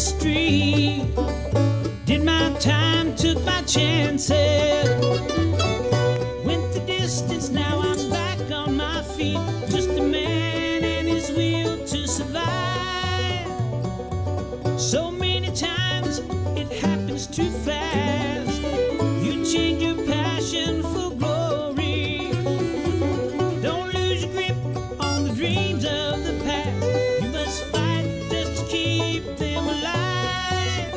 street. Did my time, took my chances. Went the distance, now I'm back on my feet. Just a man and his will to survive. So many times it happens too fast. You change your passion for glory. Don't lose your grip on the dreams of the past. You must fight just to keep them alive.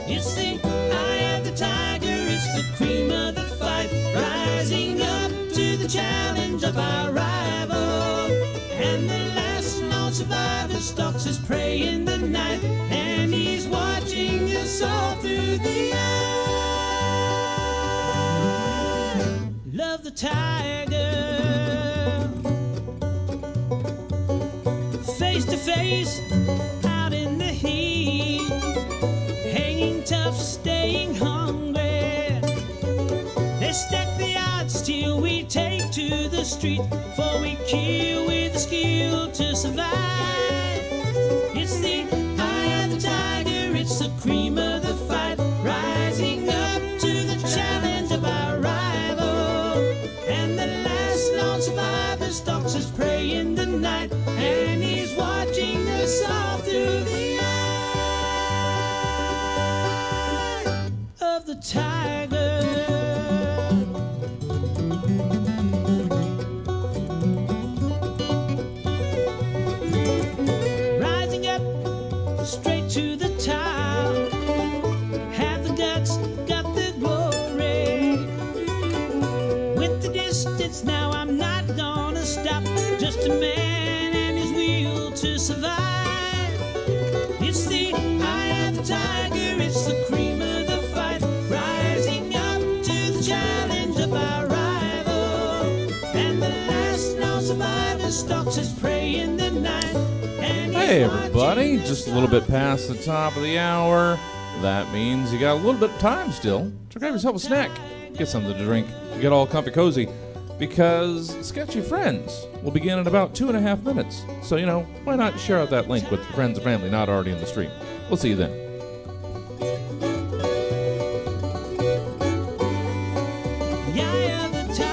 It's the eye of the tiger, it's the cream of the fight, rising up to the challenge of our rival. And the last known survivor stalks his prey in the night, and he's watching us all through the eye. Love the tiger. Face to face, out in the heat, hanging tough, staying hungry. They stack the odds till we take to the street, for we kill with the skill to survive. It's the eye of the tiger, it's the cream of the fight, rising up to the challenge of our rival. And the last known survivor stalks his prey in the night, and he's watching us all through the eye of the tiger. Rising up straight to the top, have the guts, got the glory. Went the distance, now I'm not gonna stop. Just a man and his will to survive. It's the eye of the tiger, it's the cream of the fight, rising up to the challenge of our rival. And the last known survivor stalks his prey in the night. Hey everybody, just a little bit past the top of the hour. That means you got a little bit of time still. So grab yourself a snack, get something to drink, get all comfy cozy, because Sketchy Friends will begin in about 2.5 minutes. So, why not share out that link with friends and family not already in the stream? We'll see you then. The eye of the tiger.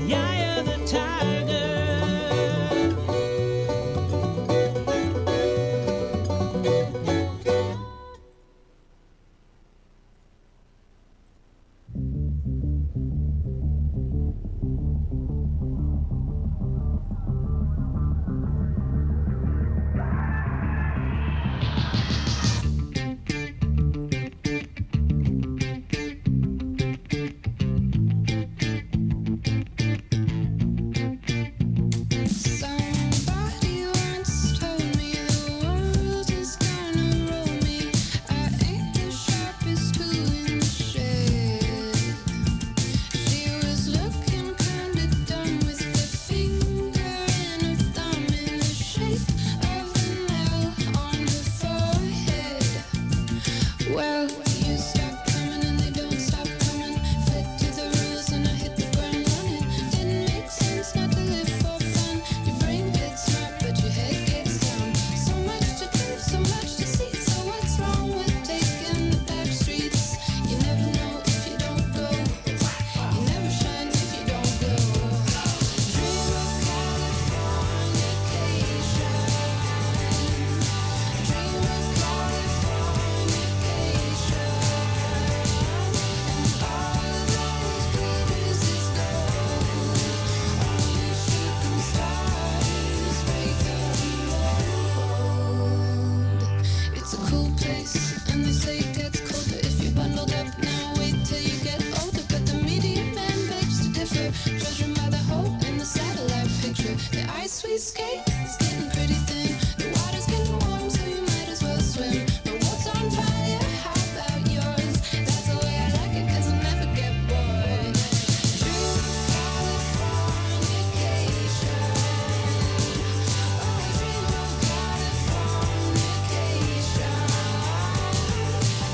The eye of the tiger. Somebody once told me the world is gonna roll me. I ain't the sharpest tool in the shed. She was looking kinda dumb with a finger and a thumb in the shape of a nail on her forehead. Well, you stop coming and they don't stop coming. Fed to the rules and I hit the ground running. Didn't make sense not to live for fun. Your brain gets smart, but your head gets dumb. So much to do, so much to see. So what's wrong with taking the back streets? You never know if you don't go. You never shine if you don't glow. Dream of Californication. Dream of Californication. And all of those glitters is gold. Only shooting stars break the mold. It's a cool place, and they say it gets colder if you're bundled up now. Wait till you get older, but the media man begs to differ. Judging by the hole in the satellite picture, the ice we skate is getting pretty thin. The water's getting warm, so you might as well swim. My world's on fire, how about yours? That's the way I like it, 'cause I never get bored. Dream of Californication. Oh, dream of Californication.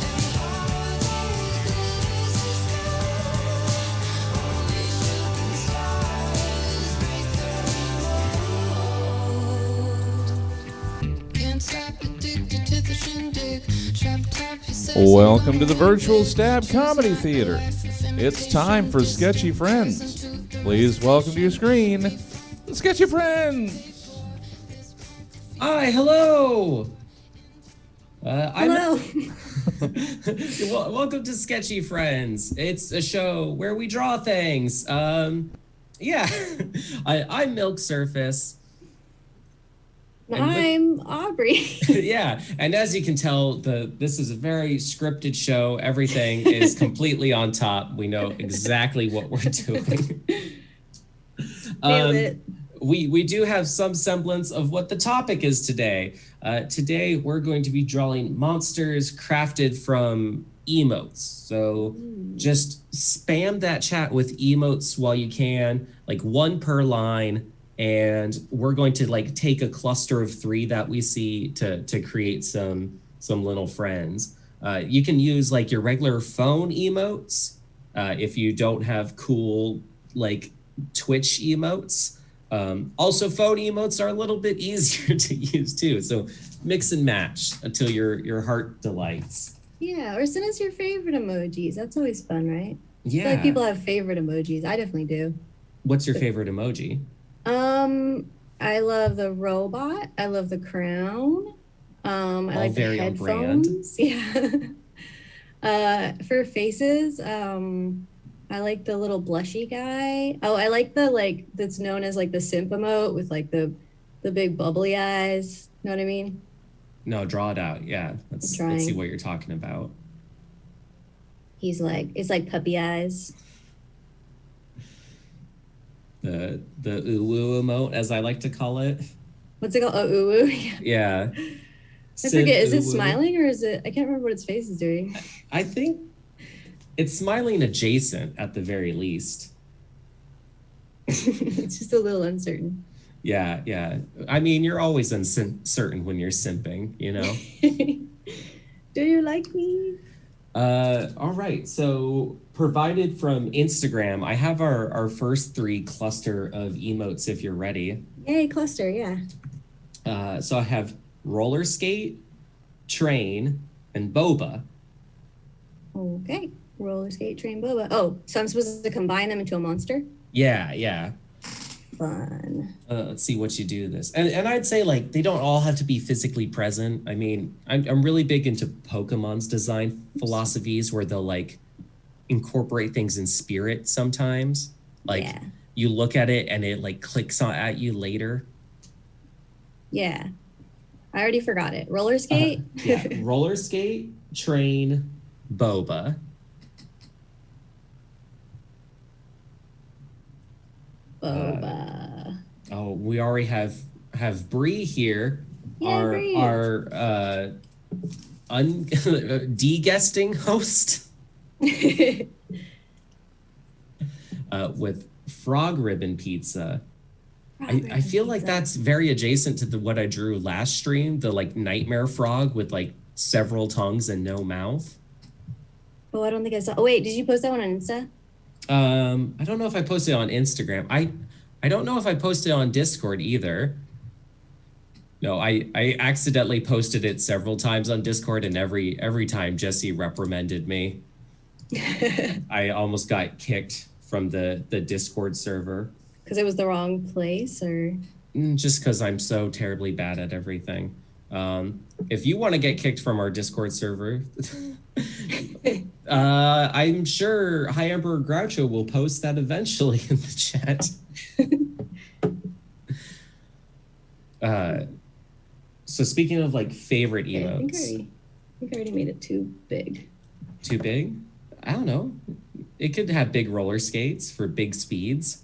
And all those glitters is gold. Only shooting stars Welcome to the Virtual Stab Comedy Theater. It's time for Sketchy Friends. Please welcome to your screen, the Sketchy Friends. Hi, hello. Hello. Welcome to Sketchy Friends. It's a show where we draw things. Yeah, I'm Milk Surface. I'm Aubrey. Yeah, and as you can tell, this is a very scripted show. Everything is completely on top. We know exactly what we're doing. Nailed it. We do have some semblance of what the topic is today. Today, we're going to be drawing monsters crafted from emotes. So just spam that chat with emotes while you can, like one per line. And we're going to like take a cluster of 3 that we see to create some little friends. You can use like your regular phone emotes if you don't have cool like Twitch emotes. Also, phone emotes are a little bit easier to use too. So mix and match until your heart delights. Yeah, or send us your favorite emojis. That's always fun, right? Yeah. I feel like people have favorite emojis. I definitely do. What's your favorite emoji? I love the robot. I love the crown. I like the very on brand. headphones. Yeah. For faces, I like the little blushy guy. Oh, I like the that's known as like the simp emote with like the big bubbly eyes. Know what I mean? No, draw it out. Yeah, let's see what you're talking about. It's like puppy eyes. The uwu emote, as I like to call it. What's it called? Oh, ooh, ooh. Yeah. I forget. Is it smiling or is it? I can't remember what its face is doing. I think it's smiling adjacent at the very least. It's just a little uncertain. Yeah, yeah. I mean, you're always uncertain when you're simping, you know? Do you like me? All right. So provided from Instagram, I have our first 3 cluster of emotes if you're ready. Yay, cluster, yeah. So I have roller skate, train, and boba. Okay. Roller skate, train, boba. Oh, so I'm supposed to combine them into a monster? Yeah, yeah. Fun. Let's see what you do this. And I'd say like they don't all have to be physically present. I mean, I'm really big into Pokemon's design philosophies where they'll like incorporate things in spirit sometimes. Like you look at it and it like clicks on at you later. Yeah. I already forgot it. Roller skate? Yeah. Roller skate, train, boba. Boba. Oh, we already have Bree here. Yeah, Bree. Our de-guesting host. With frog ribbon pizza. I feel like that's very adjacent to what I drew last stream, the like nightmare frog with like several tongues and no mouth. Oh, I don't think I saw. Oh, wait, did you post that one on Insta? I don't know if I posted it on Instagram. I don't know if I posted it on Discord either. No, I accidentally posted it several times on Discord, and every time Jesse reprimanded me. I almost got kicked from the Discord server. Because it was the wrong place, or? Just because I'm so terribly bad at everything. If you want to get kicked from our Discord server, I'm sure High Emperor Groucho will post that eventually in the chat. So speaking of like favorite emotes, I think I already made it too big. Too big? I don't know. It could have big roller skates for big speeds.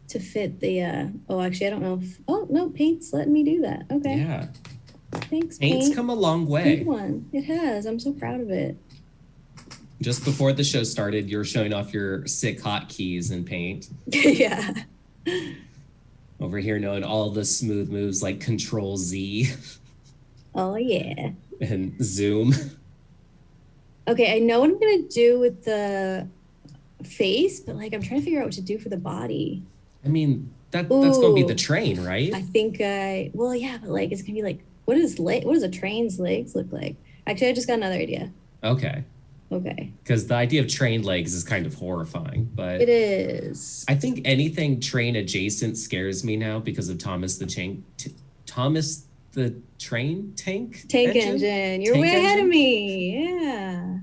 To fit the, oh, actually, I don't know if, oh, no, paint's letting me do that. Okay. Yeah. Thanks, Paint's Paint. come a long way. Good one. It has. I'm so proud of it. Just before the show started, you were showing off your sick hotkeys in Paint. Yeah. Over here knowing all the smooth moves like Control Z. Oh, yeah. And Zoom. Okay, I know what I'm going to do with the face, but like I'm trying to figure out what to do for the body. I mean, that's going to be Ooh. the train, right? I think well, yeah, but like it's going to be like, what does a train's legs look like? Actually, I just got another idea. Okay. Okay. Because the idea of trained legs is kind of horrifying, but It is. I think anything train adjacent scares me now because of Thomas the Train Tank Tank engine. You're Tank way ahead of engine? me. Yeah.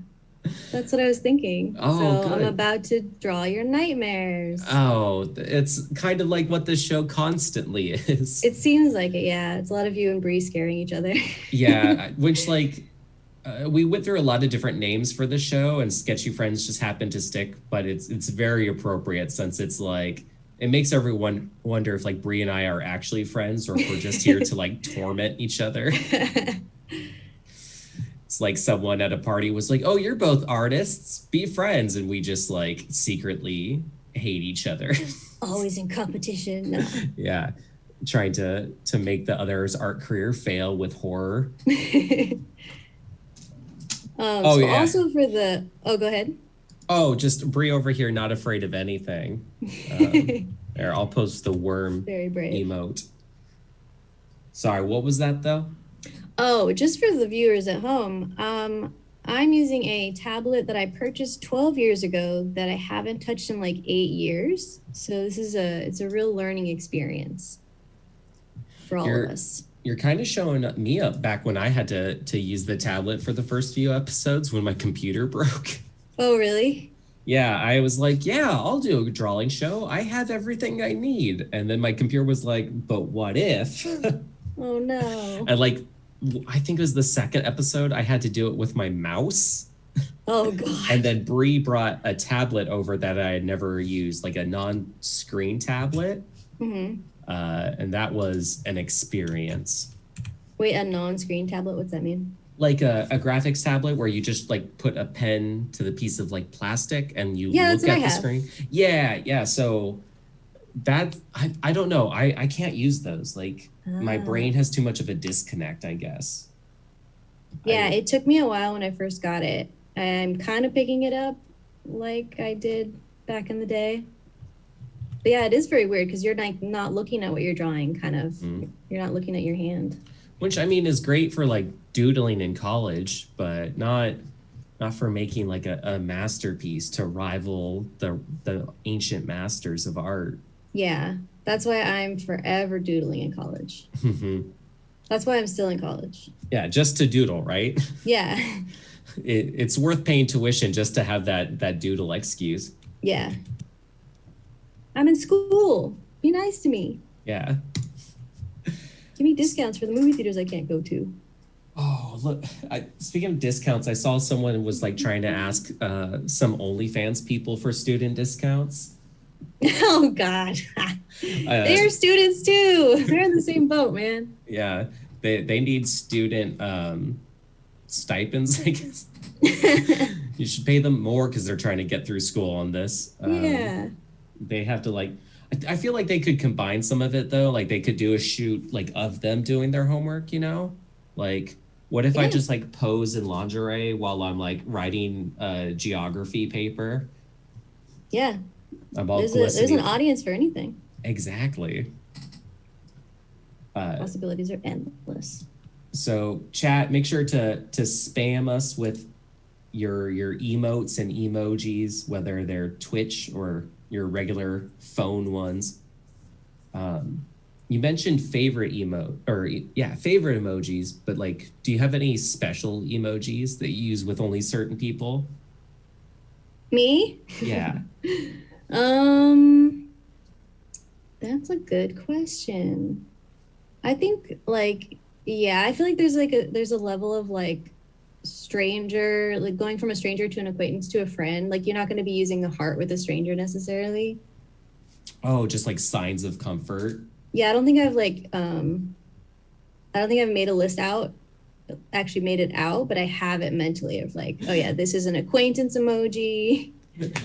That's what I was thinking. Oh, So I'm good. about to draw your nightmares. Oh, it's kind of like what this show constantly is. It seems like it, yeah. It's a lot of you and Bree scaring each other. Yeah, which like we went through a lot of different names for the show, and Sketchy Friends just happened to stick. But it's very appropriate since it's like it makes everyone wonder if like Bree and I are actually friends or if we're just here to like torment each other. It's like someone at a party was like, "Oh, you're both artists. Be friends," and we just like secretly hate each other. Always in competition. No. Yeah, trying to make the other's art career fail with horror. So yeah. also for the go ahead. Oh, just Bree over here, not afraid of anything. There, I'll post the worm Very brave. emote. Sorry, what was that though? Oh, just for the viewers at home, I'm using a tablet that I purchased 12 years ago that I haven't touched in like 8 years. So this is it's a real learning experience for all of us. You're kind of showing me up back when I had to use the tablet for the first few episodes when my computer broke. Oh, really? Yeah, I was like, yeah, I'll do a drawing show. I have everything I need. And then my computer was like, but what if? Oh no. And like, I think it was the second episode, I had to do it with my mouse. Oh god. And then Bree brought a tablet over that I had never used, like a non-screen tablet. Mm-hmm. And that was an experience. Wait, a non-screen tablet? What's that mean? Like a graphics tablet where you just like put a pen to the piece of like plastic and you Yeah, that's look what at I the have. screen. Yeah. So that I don't know. I can't use those. Like my Ah. brain has too much of a disconnect, I guess. Yeah, it took me a while when I first got it. I'm kind of picking it up like I did back in the day. But yeah, it is very weird because you're like not looking at what you're drawing, kind of. You're not looking at your hand. Which I mean is great for like doodling in college, but not for making like a masterpiece to rival the ancient masters of art. Yeah, that's why I'm forever doodling in college. That's why I'm still in college. Yeah, just to doodle, right? Yeah, It's worth paying tuition just to have that doodle excuse. yeah. I'm in school. Be nice to me. Yeah. Give me discounts for the movie theaters I can't go to. Oh, look. Speaking of discounts, I saw someone was like trying to ask some OnlyFans people for student discounts. Oh God, they're students too. They're in the same boat, man. Yeah. They need student stipends, I guess. You should pay them more because they're trying to get through school on this. Yeah. They have to like I feel like they could combine some of it though. Like they could do a shoot like of them doing their homework, you know? Like what if I Yeah. just like pose in lingerie while I'm like writing a geography paper? Yeah. I'm all There's glistening. an audience for anything. Exactly. Possibilities are endless. So chat, make sure to spam us with your emotes and emojis, whether they're Twitch or your regular phone ones. You mentioned favorite favorite emojis, but like, do you have any special emojis that you use with only certain people? Me? Yeah. That's a good question. I think like I feel like there's a level of like stranger, like going from a stranger to an acquaintance to a friend. Like you're not going to be using the heart with a stranger necessarily. Oh, just like signs of comfort. Yeah, I don't think I've made a list out, actually made it out, but I have it mentally of like, oh yeah, this is an acquaintance emoji.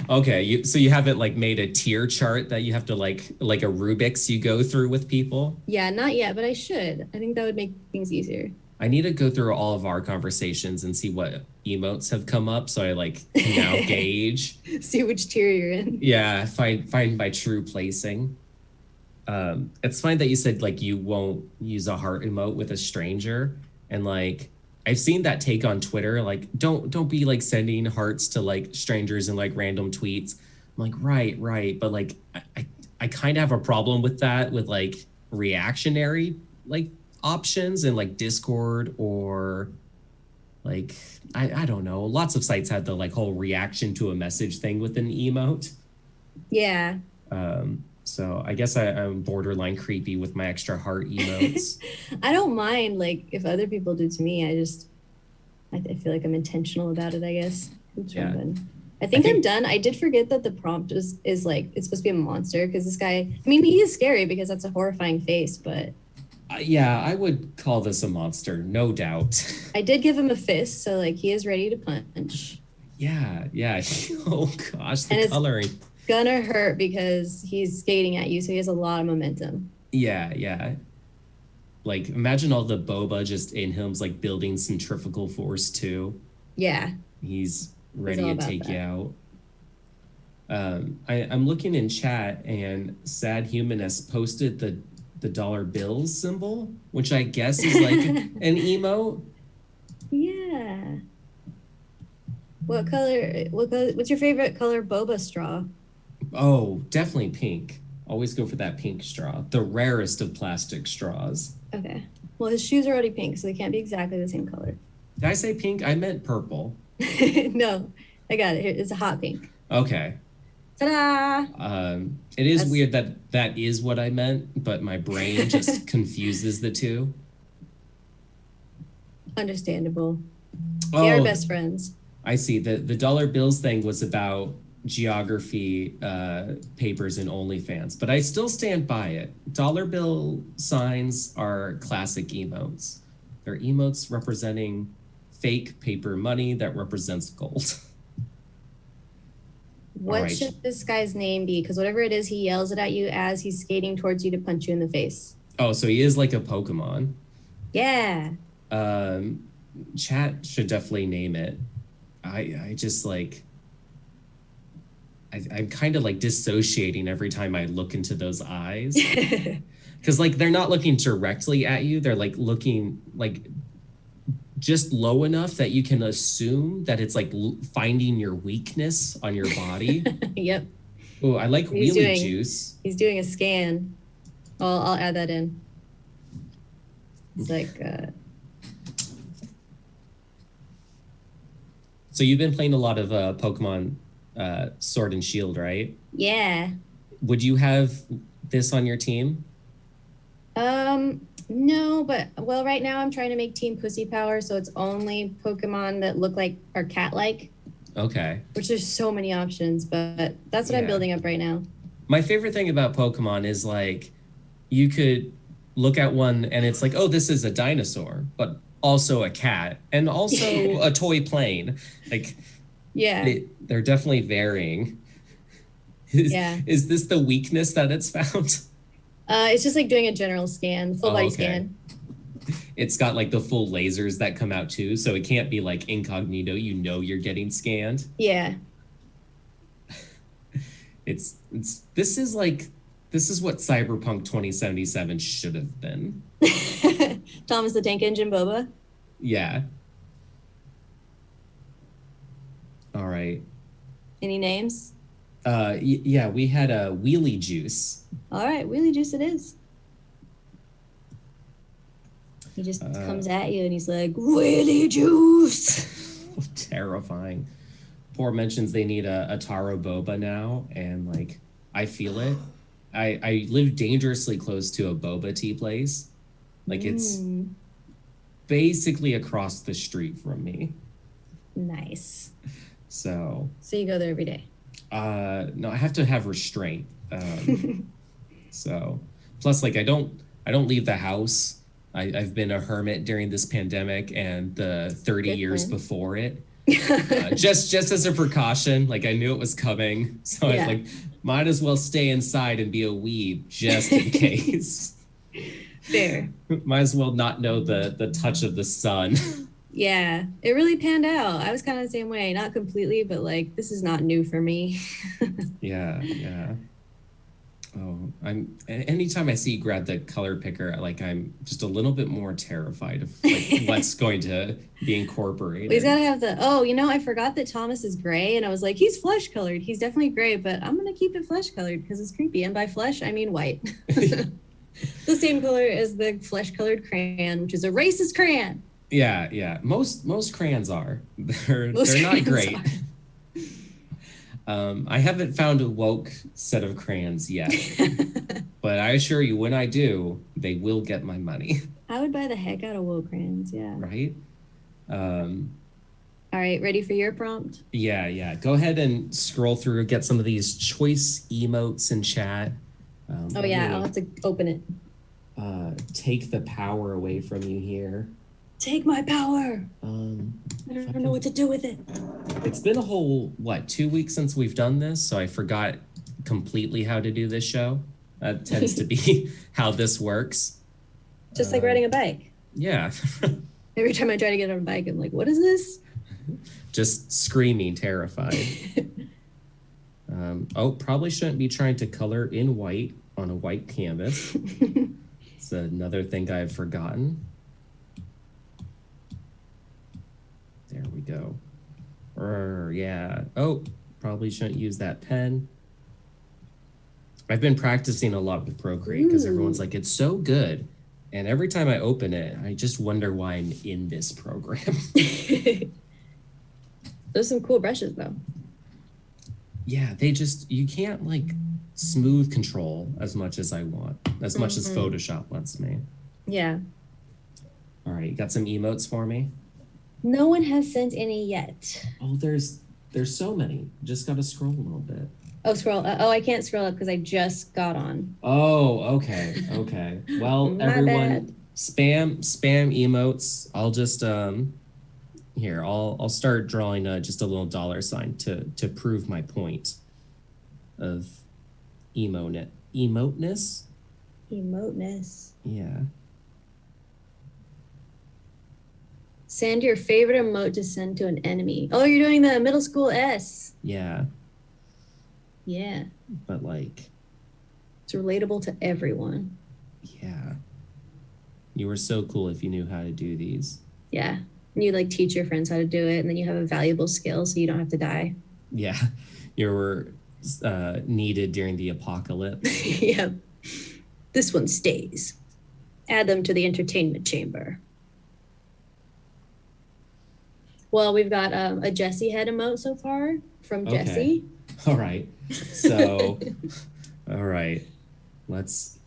Okay, so you haven't like made a tier chart that you have to like a Rubik's you go through with people? Yeah, not yet, but I should. I think that would make things easier. I need to go through all of our conversations and see what emotes have come up so I like can now gauge. See which tier you're in. Yeah, find my true placing. It's fine that you said like you won't use a heart emote with a stranger, and like I've seen that take on Twitter, like don't be like sending hearts to like strangers and like random tweets. I'm like, right, but like I kind of have a problem with that, with like reactionary like options and like Discord, or like I don't know. Lots of sites had the like whole reaction to a message thing with an emote. Yeah. So I guess I'm borderline creepy with my extra heart emotes. I don't mind like if other people do to me. I feel like I'm intentional about it, I guess. Yeah. I think I'm done. I did forget that the prompt is like it's supposed to be a monster, because this guy, I mean, he is scary because that's a horrifying face, but Yeah, I would call this a monster, no doubt. I did give him a fist, so like he is ready to punch. Yeah. Oh gosh, And the it's coloring. gonna hurt because he's skating at you, so he has a lot of momentum. Yeah. Like imagine all the boba just in him's like building centrifugal force too. Yeah. He's ready all to about take that. you out. I'm looking in chat, and Sad Human has posted the dollar bills symbol, which I guess is like an emote. Yeah. What color? What's your favorite color boba straw? Oh, definitely pink. Always go for that pink straw, the rarest of plastic straws. Okay. Well, his shoes are already pink, so they can't be exactly the same color. Did I say pink? I meant purple. No, I got it. Here, it's a hot pink. Okay. Ta-da! It is That's- weird that is what I meant, but my brain just confuses the two. Understandable. We are Oh, best friends. I see. The dollar bills thing was about geography papers and OnlyFans, but I still stand by it. Dollar bill signs are classic emotes. They're emotes representing fake paper money that represents gold. What right. should this guy's name be? Because whatever it is, he yells it at you as he's skating towards you to punch you in the face. Oh, so he is like a Pokemon. Yeah. Chat should definitely name it. I just like I'm kind of like dissociating every time I look into those eyes, because like they're not looking directly at you. They're like looking like just low enough that you can assume that it's like finding your weakness on your body. Yep. Oh, I like He's wheelie doing- juice. He's doing a scan. I'll add that in. It's like, So you've been playing a lot of Pokemon Sword and Shield, right? yeah. Would you have this on your team? No, but well, right now I'm trying to make Team Pussy Power, so it's only Pokemon that look like are cat-like, Okay. which there's so many options, but that's what I'm Yeah. building up right now. My favorite thing about Pokemon is like you could look at one and it's like, oh, this is a dinosaur, but also a cat and also a toy plane. Like Yeah. they're definitely varying. Yeah. Is this the weakness that it's found? It's just like doing a general scan, full Oh, body okay. scan. It's got like the full lasers that come out too, so it can't be like incognito. You know you're getting scanned. Yeah. It's this is what Cyberpunk 2077 should have been. Thomas the Tank Engine Boba. Yeah. All right. Any names? Yeah, we had a wheelie juice. All right, Wheelie Juice it is. He just comes at you and he's like, Wheelie Juice. Terrifying. Poor mentions they need a Taro Boba now, and like I feel it. I live dangerously close to a boba tea place. Like it's basically across the street from me. Nice. So So you go there every day. no, I have to have restraint. So plus like I don't leave the house. I've been a hermit during this pandemic and the 30 Good years plan. before it. Just as a precaution, like I knew it was coming, so I Yeah. was like, might as well stay inside and be a weeb just in case. Fair. Might as well not know the touch of the sun. Yeah, it really panned out. I was kind of the same way. Not completely, but like, this is not new for me. Yeah. Oh, Anytime I see you grab the color picker, like I'm just a little bit more terrified of like what's going to be incorporated. He's gotta have I forgot that Thomas is gray, and I was like, he's flesh colored. He's definitely gray, but I'm gonna keep it flesh colored because it's creepy. And by flesh, I mean white. The same color as the flesh colored crayon, which is a racist crayon. Yeah. Most crayons are. They're Most not crayons great. are. I haven't found a woke set of crayons yet, but I assure you, when I do, they will get my money. I would buy the heck out of woke crayons, yeah. Right? All right, ready for your prompt? Yeah. Go ahead and scroll through, get some of these choice emotes in chat. Oh yeah, I'll have to open it. Take the power away from you here. Take my power. I don't know what to do with it. It's been a whole 2 weeks since we've done this, so I forgot completely how to do this show. That tends to be how this works. Just like riding a bike. Yeah. Every time I try to get on a bike, I'm like, what is this? Just screaming, terrified. Probably shouldn't be trying to color in white on a white canvas. It's another thing I've forgotten. There we go. Yeah. Probably shouldn't use that pen. I've been practicing a lot with Procreate because everyone's like, it's so good. And every time I open it, I just wonder why I'm in this program. There's some cool brushes though. Yeah, you can't like smooth control as much as I want, as much as Photoshop lets me. Yeah. All right, you got some emotes for me? No one has sent any yet. Oh, there's so many. Just got to scroll a little bit. Oh, scroll. I can't scroll up because I just got on. Oh, okay. Well, My everyone, bad. spam emotes. I'll just here. I'll start drawing just a little dollar sign to prove my point of emoteness. Emoteness. Yeah. Send your favorite emote to send to an enemy. Oh, you're doing the middle school S. Yeah. Yeah. But like, It's relatable to everyone. yeah. You were so cool if you knew how to do these. Yeah. And you like teach your friends how to do it, and then you have a valuable skill so you don't have to die. Yeah. You were needed during the apocalypse. Yeah. This one stays. Add them to the entertainment chamber. Well, we've got a Jessie head emote so far from Okay. Jessie. All right. So, all right. Let's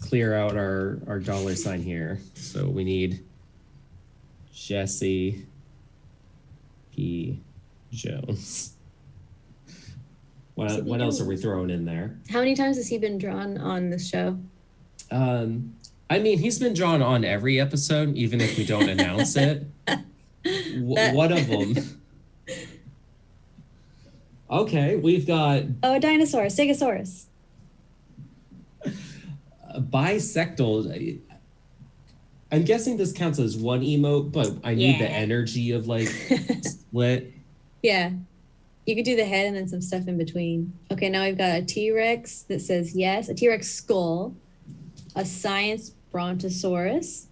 clear out our dollar sign here. So we need Jesse P. Jones. What else are we throwing in there? How many times has he been drawn on this show? I mean, he's been drawn on every episode, even if we don't announce it. One of them. Okay, we've got Oh, a dinosaur, Stegosaurus. bisectal. I'm guessing this counts as one emote, but I need the Yeah. energy of like split. Yeah. You could do the head and then some stuff in between. Okay, now we've got a T-Rex that says yes, a T-Rex skull, a science brontosaurus.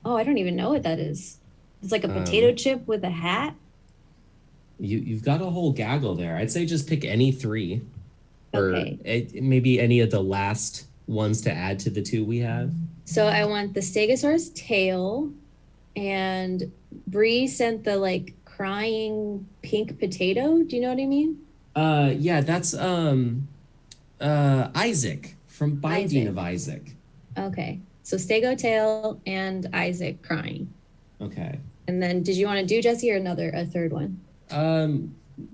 Oh, I don't even know what that is. It's like a potato chip with a hat. You've got a whole gaggle there. I'd say just pick any three, or Okay. maybe any of the last ones to add to the two we have. So I want the Stegosaurus tail, and Bree sent the like crying pink potato. Do you know what I mean? Yeah, that's Isaac from Binding of Isaac. Okay. So Stego tail and Isaac crying. Okay. And then did you want to do Jesse or a third one?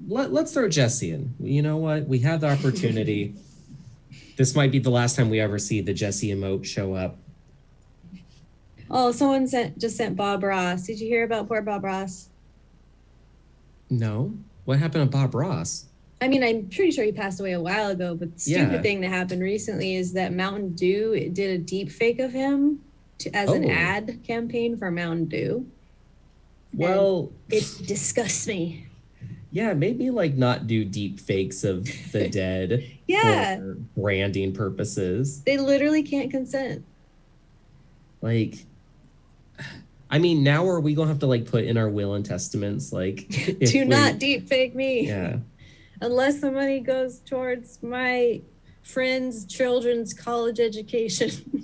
Let's throw Jesse in. You know what? We have the opportunity. This might be the last time we ever see the Jesse emote show up. Oh, someone just sent Bob Ross. Did you hear about poor Bob Ross? No. What happened to Bob Ross? I mean, I'm pretty sure he passed away a while ago, but the stupid thing that happened recently is that Mountain Dew did a deep fake of him as an ad campaign for Mountain Dew. Well, It disgusts me. Yeah, maybe like not do deep fakes of the dead Yeah. for branding purposes. They literally can't consent. Like, I mean, now are we gonna have to like put in our will and testaments like if Do we not deep fake me. yeah. Unless the money goes towards my friend's children's college education.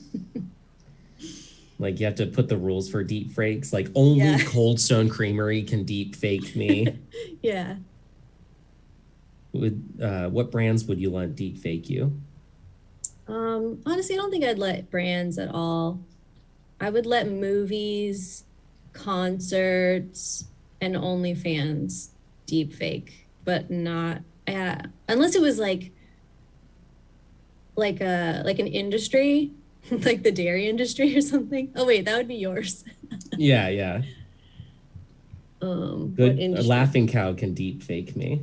Like you have to put the rules for deep fakes. Like only Yeah. Cold Stone Creamery can deep fake me. Yeah. What brands would you let deep fake you? Honestly, I don't think I'd let brands at all. I would let movies, concerts, and OnlyFans deep fake, but not unless it was like an industry, like the dairy industry or something. Oh wait, that would be yours. Yeah, yeah. What Good. A industry? laughing cow can deep fake me.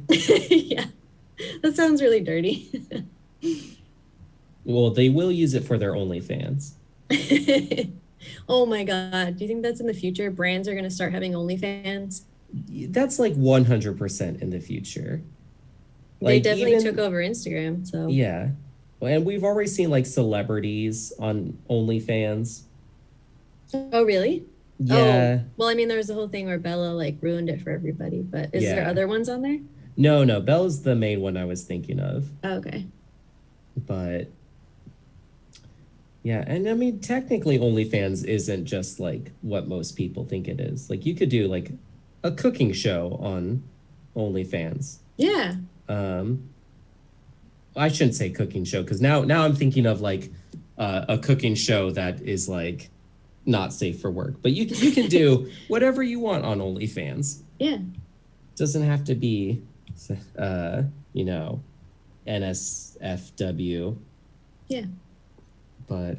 Yeah, that sounds really dirty. Well, they will use it for their OnlyFans. Oh my God. Do you think that's in the future? Brands are going to start having OnlyFans? That's like 100% in the future. They Like, definitely even- took over Instagram. So Yeah. Well, and we've already seen like celebrities on OnlyFans. Oh, really? Yeah. Oh, well, I mean, there was the whole thing where Bella like ruined it for everybody, but is there Yeah. other ones on there? No, Belle's the main one I was thinking of. Oh, okay. But yeah, and I mean, technically, OnlyFans isn't just like what most people think it is. Like, you could do like a cooking show on OnlyFans. Yeah. I shouldn't say cooking show because now I'm thinking of like a cooking show that is like not safe for work. But you can do whatever you want on OnlyFans. Yeah. Doesn't have to be, NSFW. Yeah. But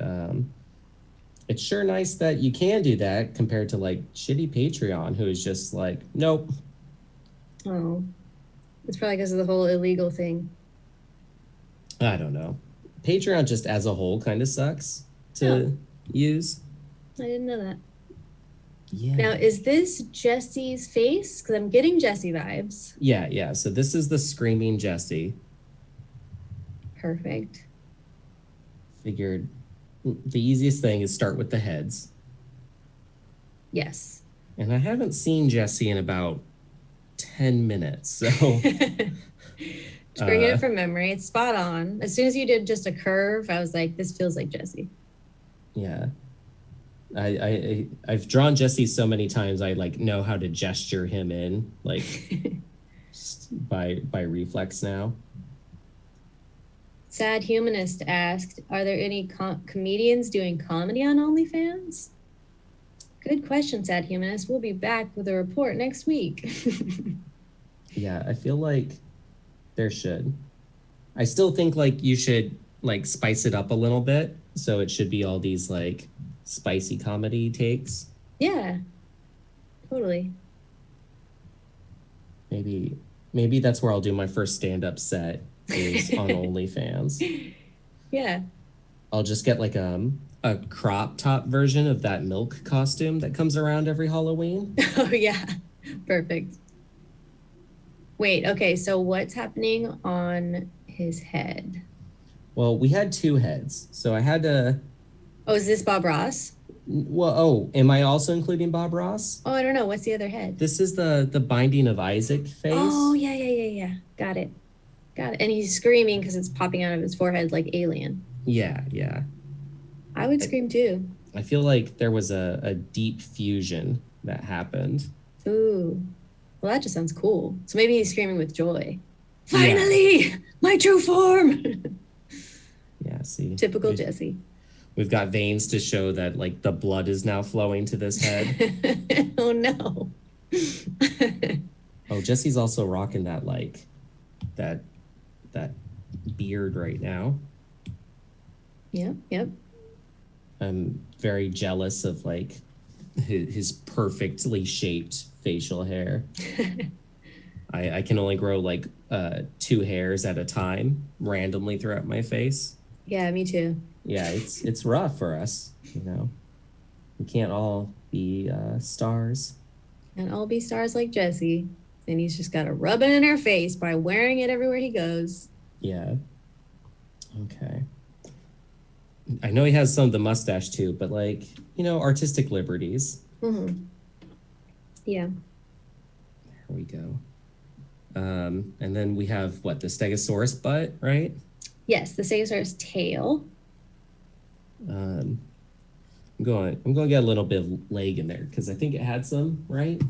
it's sure nice that you can do that compared to like shitty Patreon, who is just like, nope. Oh, it's probably because of the whole illegal thing. I don't know. Patreon just as a whole kind of sucks to use. I didn't know that. Yeah. Now, is this Jesse's face? Because I'm getting Jesse vibes. Yeah. So this is the screaming Jesse. Perfect. Figured the easiest thing is start with the heads. Yes. And I haven't seen Jesse in about 10 minutes. So Just bring it from memory. It's spot on. As soon as you did just a curve, I was like, this feels like Jesse. yeah. I've drawn Jesse so many times I like know how to gesture him in like just by reflex now. Sad Humanist asked, are there any comedians doing comedy on OnlyFans? Good question, Sad Humanist. We'll be back with a report next week. Yeah, I feel like there should. I still think like you should like spice it up a little bit. So it should be all these like spicy comedy takes. Yeah, totally. Maybe that's where I'll do my first stand-up set is on OnlyFans. Yeah. I'll just get like a crop top version of that milk costume that comes around every Halloween. Oh, yeah. Perfect. Wait, okay, so what's happening on his head? Well, we had two heads. So I had to Oh, is this Bob Ross? am I also including Bob Ross? Oh, I don't know. What's the other head? This is the Binding of Isaac face. Oh, yeah. Got it. And he's screaming because it's popping out of his forehead like Alien. Yeah. I would scream too. I feel like there was a deep fusion that happened. Ooh. Well, that just sounds cool. So maybe he's screaming with joy. Finally! My true form! Yeah, see. Typical Jesse. We've got veins to show that like the blood is now flowing to this head. Oh no. Oh, Jesse's also rocking that like that beard right now. Yep. I'm very jealous of like his perfectly shaped facial hair. I can only grow like 2 hairs at a time randomly throughout my face. Yeah, me too. Yeah, it's rough for us, you know. We can't all be stars. And all be stars like Jesse. and he's just got to rub it in her face by wearing it everywhere he goes. Yeah. Okay. I know he has some of the mustache too, but like, artistic liberties. Mm-hmm. Yeah. There we go. And then we have the Stegosaurus butt, right? Yes, the Stegosaurus tail. I'm going to get a little bit of leg in there because I think it had some, right?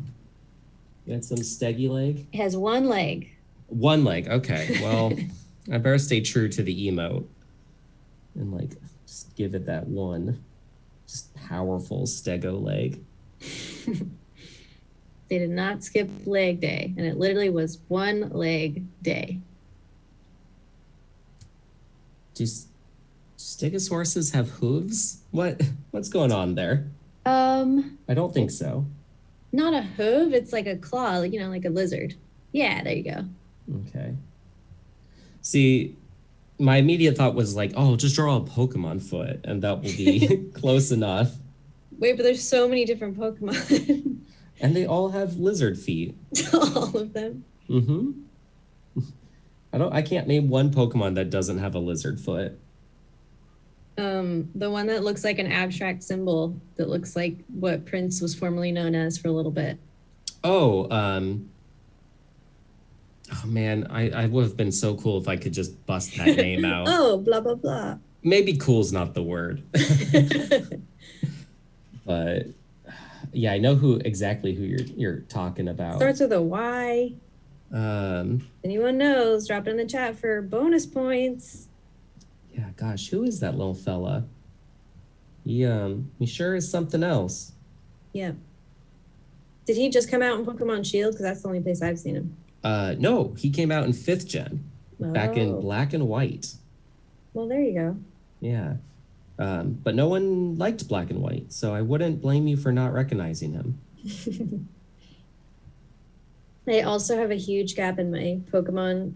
It had some steggy leg. It has one leg. One leg. Okay. Well, I better stay true to the emote and just give it that one just powerful stego leg. They did not skip leg day, and it literally was one leg day. Do Stegosauruses have hooves? What's going on there? I don't think so. Not a hoof, it's like a claw, like a lizard. Yeah, there you go. Okay. See, my immediate thought was just draw a Pokemon foot and that will be close enough. Wait, but there's so many different Pokemon. And they all have lizard feet. All of them. Mm-hmm. I can't name one Pokemon that doesn't have a lizard foot. The one that looks like an abstract symbol that looks like what Prince was formerly known as for a little bit. Oh, oh man, I would have been so cool if I could just bust that name out. Oh, blah, blah, blah. Maybe cool's not the word. But yeah, I know exactly who you're talking about. Starts with a Y. Anyone knows, drop it in the chat for bonus points. Yeah, gosh, who is that little fella? He sure is something else. Yeah. Did he just come out in Pokemon Shield? Because that's the only place I've seen him. No, he came out in 5th gen, back in Black and White. Well, there you go. Yeah. But no one liked Black and White, so I wouldn't blame you for not recognizing him. I also have a huge gap in my Pokemon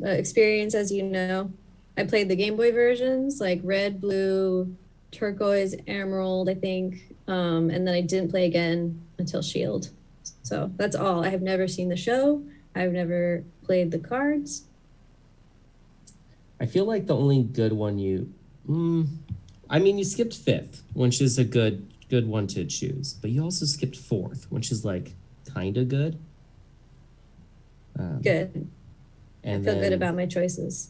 experience, as you know. I played the Game Boy versions, like Red, Blue, Turquoise, Emerald, I think. And then I didn't play again until Shield. So that's all. I have never seen the show. I've never played the cards. I feel like the only good one you skipped 5th, which is a good one to choose. But you also skipped 4th, which is kind of good. Good. And I feel good about my choices.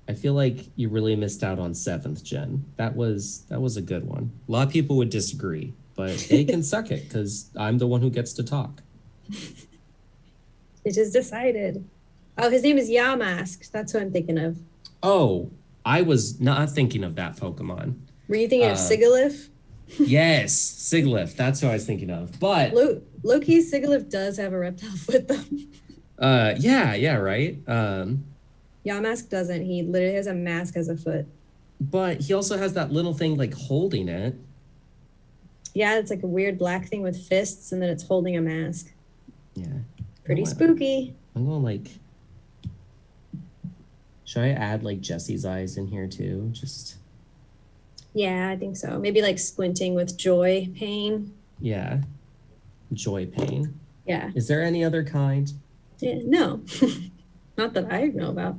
I feel like you really missed out on 7th gen. That was a good one. A lot of people would disagree, but they can suck it because I'm the one who gets to talk. It is decided. Oh, his name is Yamask. That's who I'm thinking of. Oh, I was not thinking of that Pokemon. Were you thinking of Sigilyph? Yes, Sigilyph. That's who I was thinking of. But low-key, Sigilyph does have a reptile foot, though. Yeah, right. Yamask doesn't. He literally has a mask as a foot. But he also has that little thing holding it. Yeah, it's like a weird black thing with fists, and then it's holding a mask. Yeah. Pretty spooky. I'm going should I add Jesse's eyes in here too? Just. Yeah, I think so. Maybe squinting with joy pain. Yeah. Joy pain. Yeah. Is there any other kind? Yeah, no. Not that I know about.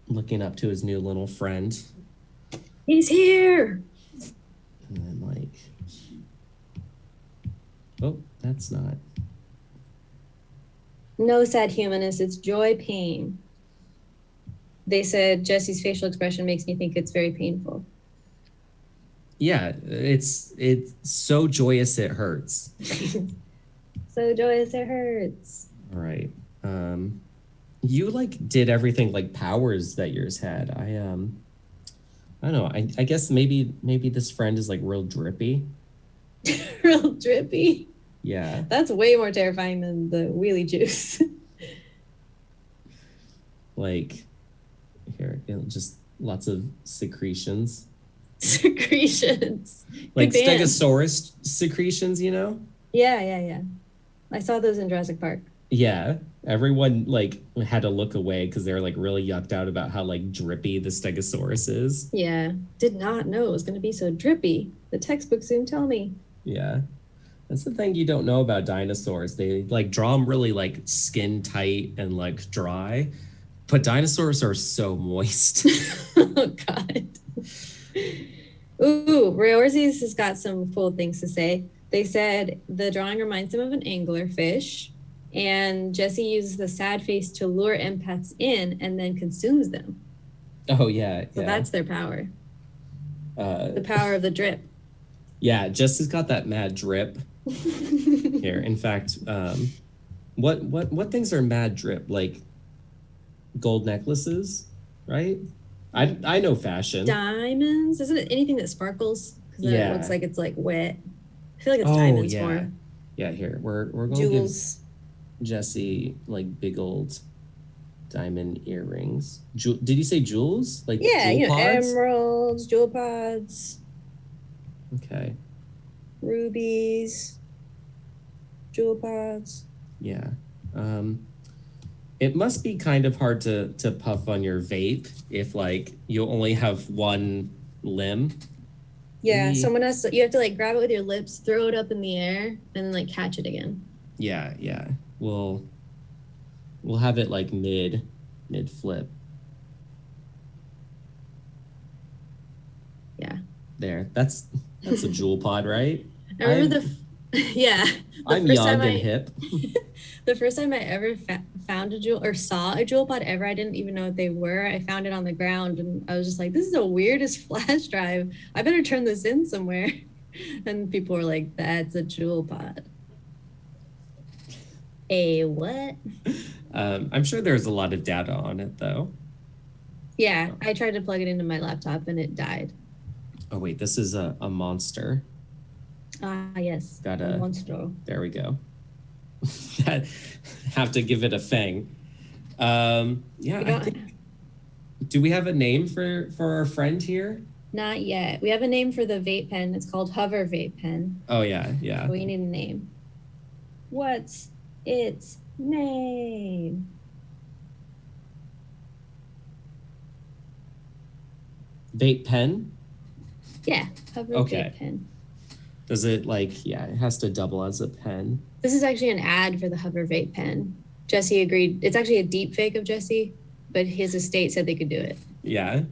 Looking up to his new little friend. He's here. And then oh, that's not. No, sad humanist. It's joy pain. They said Jesse's facial expression makes me think it's very painful. Yeah, it's so joyous it hurts. So joyous it hurts. All right. You did everything powers that yours had. I don't know. I guess maybe this friend is real drippy. Real drippy. Yeah. That's way more terrifying than the wheelie juice. Here, just lots of secretions. Secretions. Stegosaurus secretions, Yeah. I saw those in Jurassic Park. Yeah. Everyone had to look away because they were really yucked out about how drippy the Stegosaurus is. Yeah. Did not know it was going to be so drippy. The textbooks didn't tell me. Yeah. That's the thing you don't know about dinosaurs. They like draw them really like skin tight and like dry, but dinosaurs are so moist. Oh God. Ooh, Riorzi's has got some cool things to say. They said the drawing reminds them of an anglerfish, and Jesse uses the sad face to lure empaths in and then consumes them. Oh yeah, So yeah. that's their power. Uh, The power of the drip. yeah, Jess has got that mad drip here. In fact, what things are mad drip? Like gold necklaces, right? I know fashion. Diamonds. Isn't it anything that sparkles? Because then Yeah. it looks like it's like wet. I feel like it's Oh diamonds yeah, more. yeah. Here we're going to Jewels. give Jesse like big old diamond earrings. Did you say jewels? Like Yeah, jewel pods? emeralds, jewel pods, Okay. rubies, jewel pods. Yeah. It must be kind of hard to puff on your vape if like you only have one limb. Yeah, Me- someone has to, you have to like grab it with your lips, throw it up in the air, and then like catch it again. Yeah, yeah. We'll have it like mid flip. Yeah. There. That's a jewel pod, right? I remember yeah. I'm first young time and hip. The first time I ever found a jewel or saw a jewel pod ever, I didn't even know what they were. I found it on the ground and I was just like, this is the weirdest flash drive. I better turn this in somewhere. And people were like, that's a jewel pod. A what? I'm sure there's a lot of data on it though. Yeah, I tried to plug it into my laptop and it died. Oh wait, this is a monster. Ah, yes. Got a a- monster. There we go. Have to give it a fang. Yeah, I think. Do we have a name for our friend here? Not yet. We have a name for the vape pen. It's called Hover Vape Pen. Oh yeah, yeah. We need a name. What's its name? Vape pen. Yeah, Hover Okay. Vape Pen. Does it like? Yeah, it has to double as a pen. This is actually an ad for the Hover Vape Pen. Jesse agreed. It's actually a deep fake of Jesse, but his estate said they could do it. Yeah.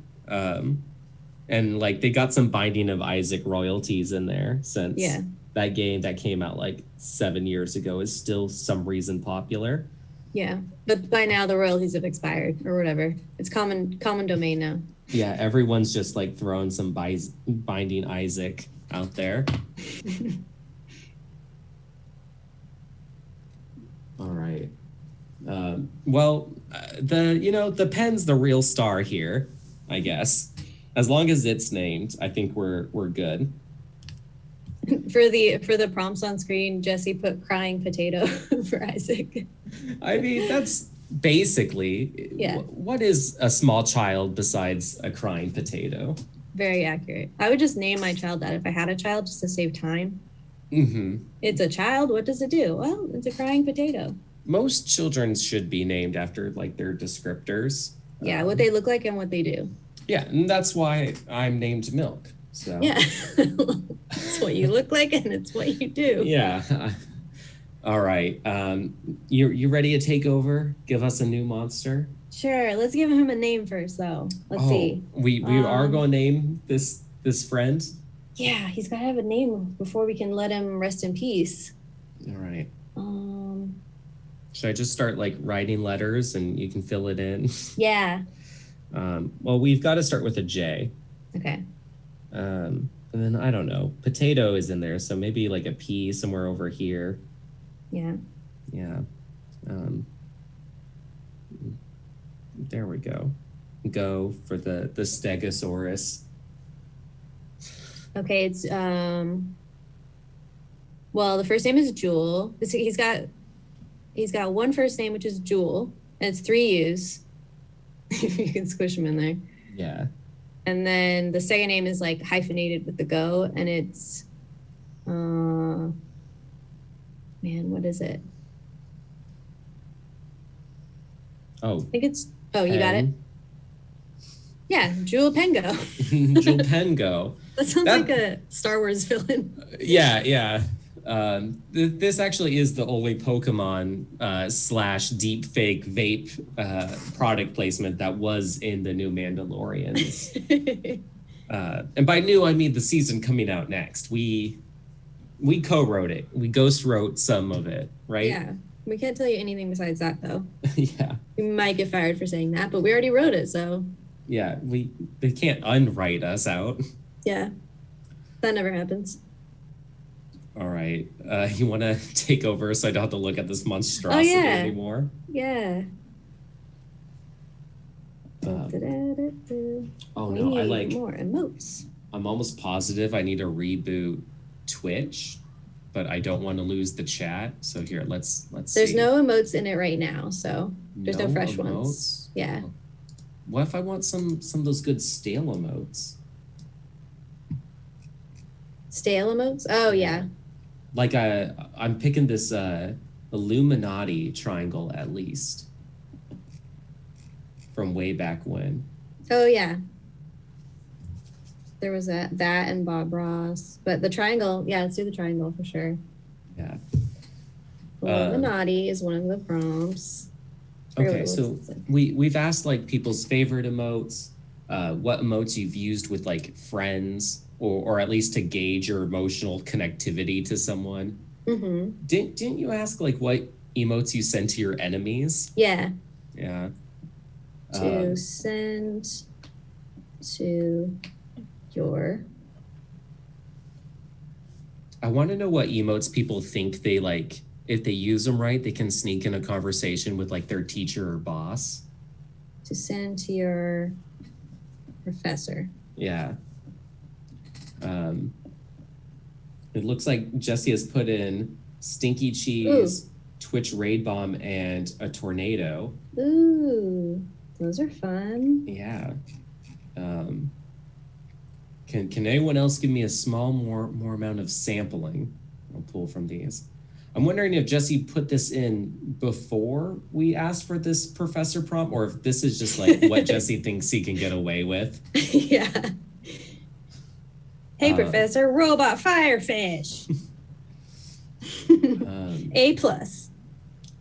And like they got some Binding of Isaac royalties in there since Yeah. that game that came out like 7 years ago is still some reason popular. Yeah, but by now the royalties have expired or whatever. It's common domain now. Yeah, everyone's just like throwing some Binding Isaac out there. All right. The pen's the real star here, I guess. As long as it's named, I think we're good. For the prompts on screen, Jesse put crying potato for Isaac. I mean, that's basically Yeah. What is a small child besides a crying potato? Very accurate. I would just name my child that if I had a child, just to save time. Mm-hmm. It's a child. What does it do? Well, it's a crying potato. Most children should be named after like their descriptors. Yeah, what they look like and what they do. Yeah, and that's why I'm named Milk. So Yeah, it's what you look like and it's what you do. yeah. All right. You ready to take over? Give us a new monster. Sure. Let's give him a name first, though. Let's see. We are going to name this friend. Yeah, he's got to have a name before we can let him rest in peace. All right. Um. Should I just start like writing letters and you can fill it in? Yeah. Well, we've got to start with a J. Okay. And then I don't know. Potato is in there, so maybe like a P somewhere over here. Yeah. Yeah. There we go. Go for the Stegosaurus. Okay. It's Well, the first name is Jewel. He's got one first name, which is Jewel, and it's 3 U's. You can squish them in there. Yeah. And then the second name is like hyphenated with the go, and it's man, what is it? Oh. I think it's you got it? Yeah, Jewel Pengo. Jewel Pengo. That sounds like a Star Wars villain. Yeah. This actually is the only Pokemon slash deep fake vape product placement that was in the new Mandalorians. And by new, I mean the season coming out next. We co-wrote it. We ghost wrote some of it, right? Yeah. We can't tell you anything besides that, though. Yeah. We might get fired for saying that, but we already wrote it, so Yeah. They can't unwrite us out. yeah. That never happens. All right. You want to take over so I don't have to look at this monstrosity anymore? Yeah. Oh We no, I need like. more emotes. I'm almost positive I need to reboot Twitch, but I don't want to lose the chat. So here, let's There's see. no emotes in it right now, so there's no fresh emotes? ones. Yeah. What if I want some of those good stale emotes? Stale emotes? Oh yeah. Like I'm picking this Illuminati triangle at least from way back when. Oh yeah. There was that and Bob Ross. But the triangle, yeah, let's do the triangle for sure. Yeah. Illuminati is one of the prompts. Okay, so we've asked like people's favorite emotes, what emotes you've used with like friends, or at least to gauge your emotional connectivity to someone. Mm-hmm. Didn't you ask like what emotes you send to your enemies? Yeah. Yeah. To send to your. I want to know what emotes people think they like. If they use them right, they can sneak in a conversation with like their teacher or boss. To send to your professor. Yeah. It looks like Jesse has put in stinky cheese, Twitch raid bomb, and a tornado. Ooh, those are fun. Yeah. Can anyone else give me a small more amount of sampling? I'll pull from these. I'm wondering if Jesse put this in before we asked for this professor prompt, or if this is just like what Jesse thinks he can get away with. Yeah. Hey, Professor, robot firefish. A plus.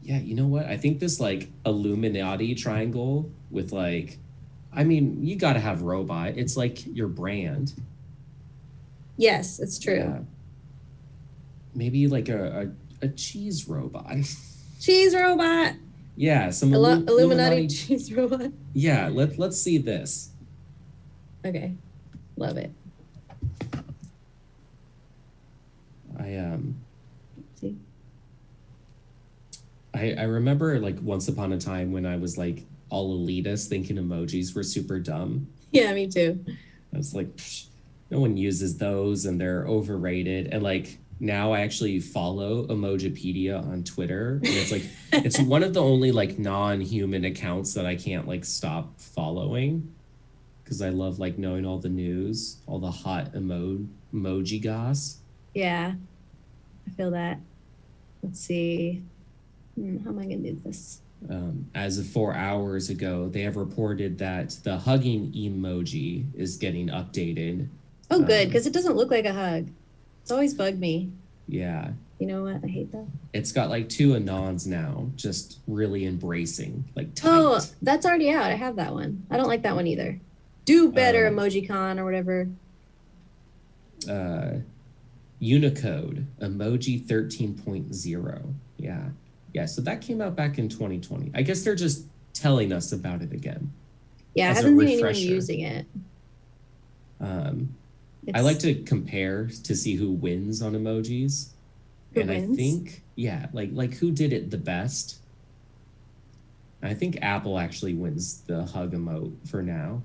Yeah, you know what? I think this like Illuminati triangle with like, I mean, you got to have robot. It's like your brand. Yes, it's true. Yeah. Maybe like a cheese robot. Cheese robot. Yeah, some Illuminati cheese robot. Yeah, let's see this. Okay, love it. See. I remember like once upon a time when I was like all elitist thinking emojis were super dumb. Yeah, me too. I was like, no one uses those and they're overrated. And like now I actually follow Emojipedia on Twitter. And it's like, it's one of the only like non-human accounts that I can't like stop following. Because I love like knowing all the news, all the hot emoji goss. Yeah, I feel that. Let's see. How am I going to do this? As of 4 hours ago, they have reported that the hugging emoji is getting updated. Oh, good, because it doesn't look like a hug. It's always bugged me. Yeah. You know what? I hate that. It's got like 2 anons now, just really embracing, like tight. Oh, that's already out. I have that one. I don't like that one either. Do better, EmojiCon or whatever. Unicode, emoji 13.0. Yeah. Yeah, so that came out back in 2020. I guess they're just telling us about it again. Yeah, I as a haven't seen anyone refresher. using it. I like to compare to see who wins on emojis. Who and wins? I think, yeah, like who did it the best. I think Apple actually wins the hug emote for now.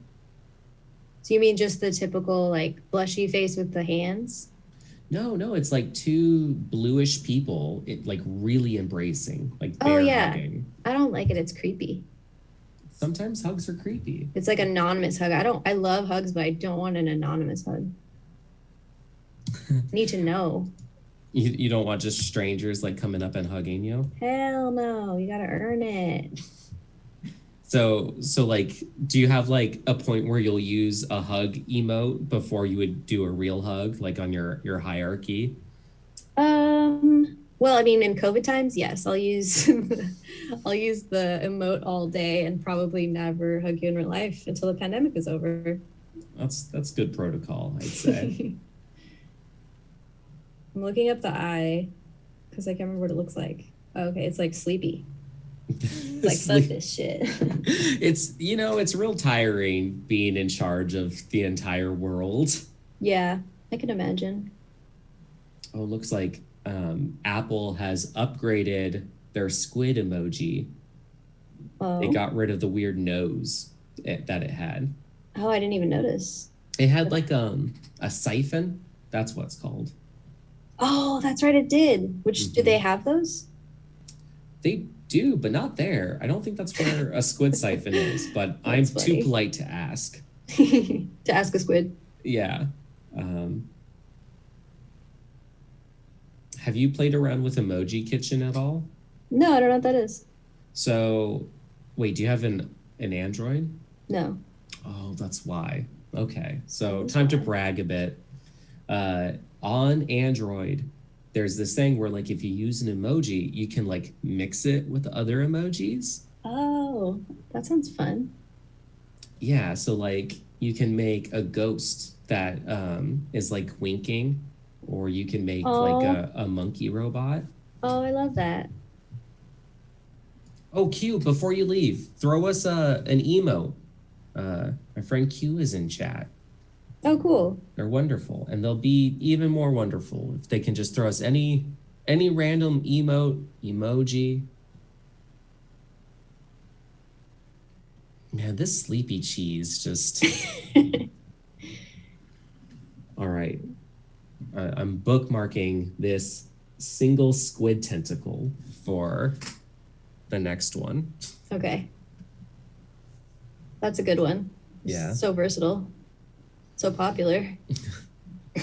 So you mean just the typical like blushy face with the hands? No, it's like 2 bluish people, like really embracing, like bear Oh, yeah. hugging. I don't like it. It's creepy. Sometimes hugs are creepy. It's like anonymous hug. I love hugs, but I don't want an anonymous hug. I need to know. You don't want just strangers like coming up and hugging you. Hell no. You gotta earn it. So like, do you have like a point where you'll use a hug emote before you would do a real hug, like on your hierarchy? Well, I mean, in COVID times, yes, I'll use I'll use the emote all day and probably never hug you in real life until the pandemic is over. That's good protocol, I'd say. I'm looking up the eye because I can't remember what it looks like. Oh, okay, it's like sleepy. It's like fuck this shit. It's real tiring being in charge of the entire world. Yeah, I can imagine. Oh, looks like Apple has upgraded their squid emoji. Oh, They got rid of the weird nose that it had. oh, I didn't even notice. It had like a siphon. That's what it's called. Oh, that's right, it did. Which do they have those? They do, but not there. I don't think that's where a squid siphon is, but I'm That's too funny. polite to ask. To ask a squid. Yeah. Have you played around with Emoji Kitchen at all? No, I don't know what that is. So, wait, do you have an Android? No. Oh, that's why. Okay, so That's time to why. brag a bit. On Android, there's this thing where like if you use an emoji, you can like mix it with other emojis. Oh, that sounds fun. Yeah, so like you can make a ghost that is like winking, or you can make like a monkey robot. Oh, I love that. Oh, Q, before you leave, throw us an emote. My friend Q is in chat. Oh, cool. They're wonderful, and they'll be even more wonderful if they can just throw us any random emoji. Man, this sleepy cheese just. All right, I'm bookmarking this single squid tentacle for the next one. Okay. That's a good one. Yeah. So versatile. So popular.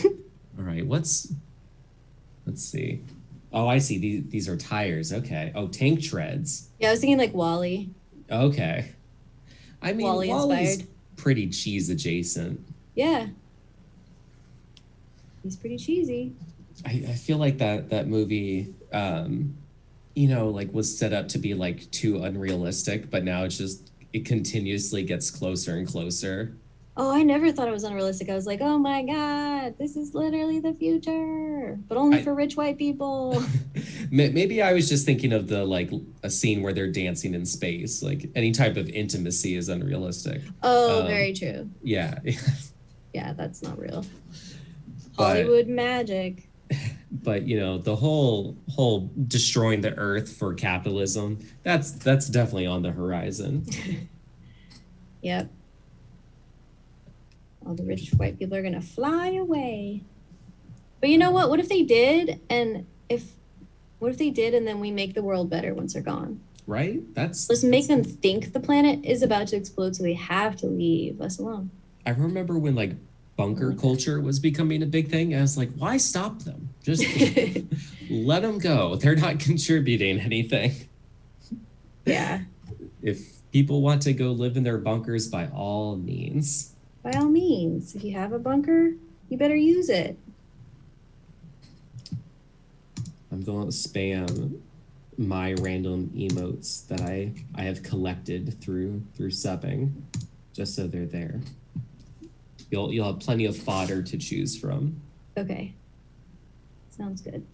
All right, let's see. Oh, I see. These are tires. Okay. Oh, tank treads. Yeah, I was thinking like Wally. Okay. I mean, Wall-E Wally's inspired. pretty cheese adjacent. Yeah. He's pretty cheesy. I feel like that movie, like was set up to be like too unrealistic, but now it continuously gets closer and closer. Oh, I never thought it was unrealistic. I was like, oh my God, this is literally the future, but only for rich white people. Maybe I was just thinking of a scene where they're dancing in space. Like any type of intimacy is unrealistic. Oh, very true. Yeah. Yeah, that's not real. But- Hollywood magic. But the whole destroying the earth for capitalism, that's definitely on the horizon. Yep. All the rich white people are gonna fly away. But you know what? What if they did? What if they did and then we make the world better once they're gone? Right? Let's make them think the planet is about to explode so they have to leave us alone. I remember when like bunker culture was becoming a big thing. I was like, why stop them? Just let them go. They're not contributing anything. Yeah. If people want to go live in their bunkers, by all means. By all means, if you have a bunker, you better use it. I'm going to spam my random emotes that I have collected through subbing, just so they're there. You'll have plenty of fodder to choose from. Okay. Sounds good.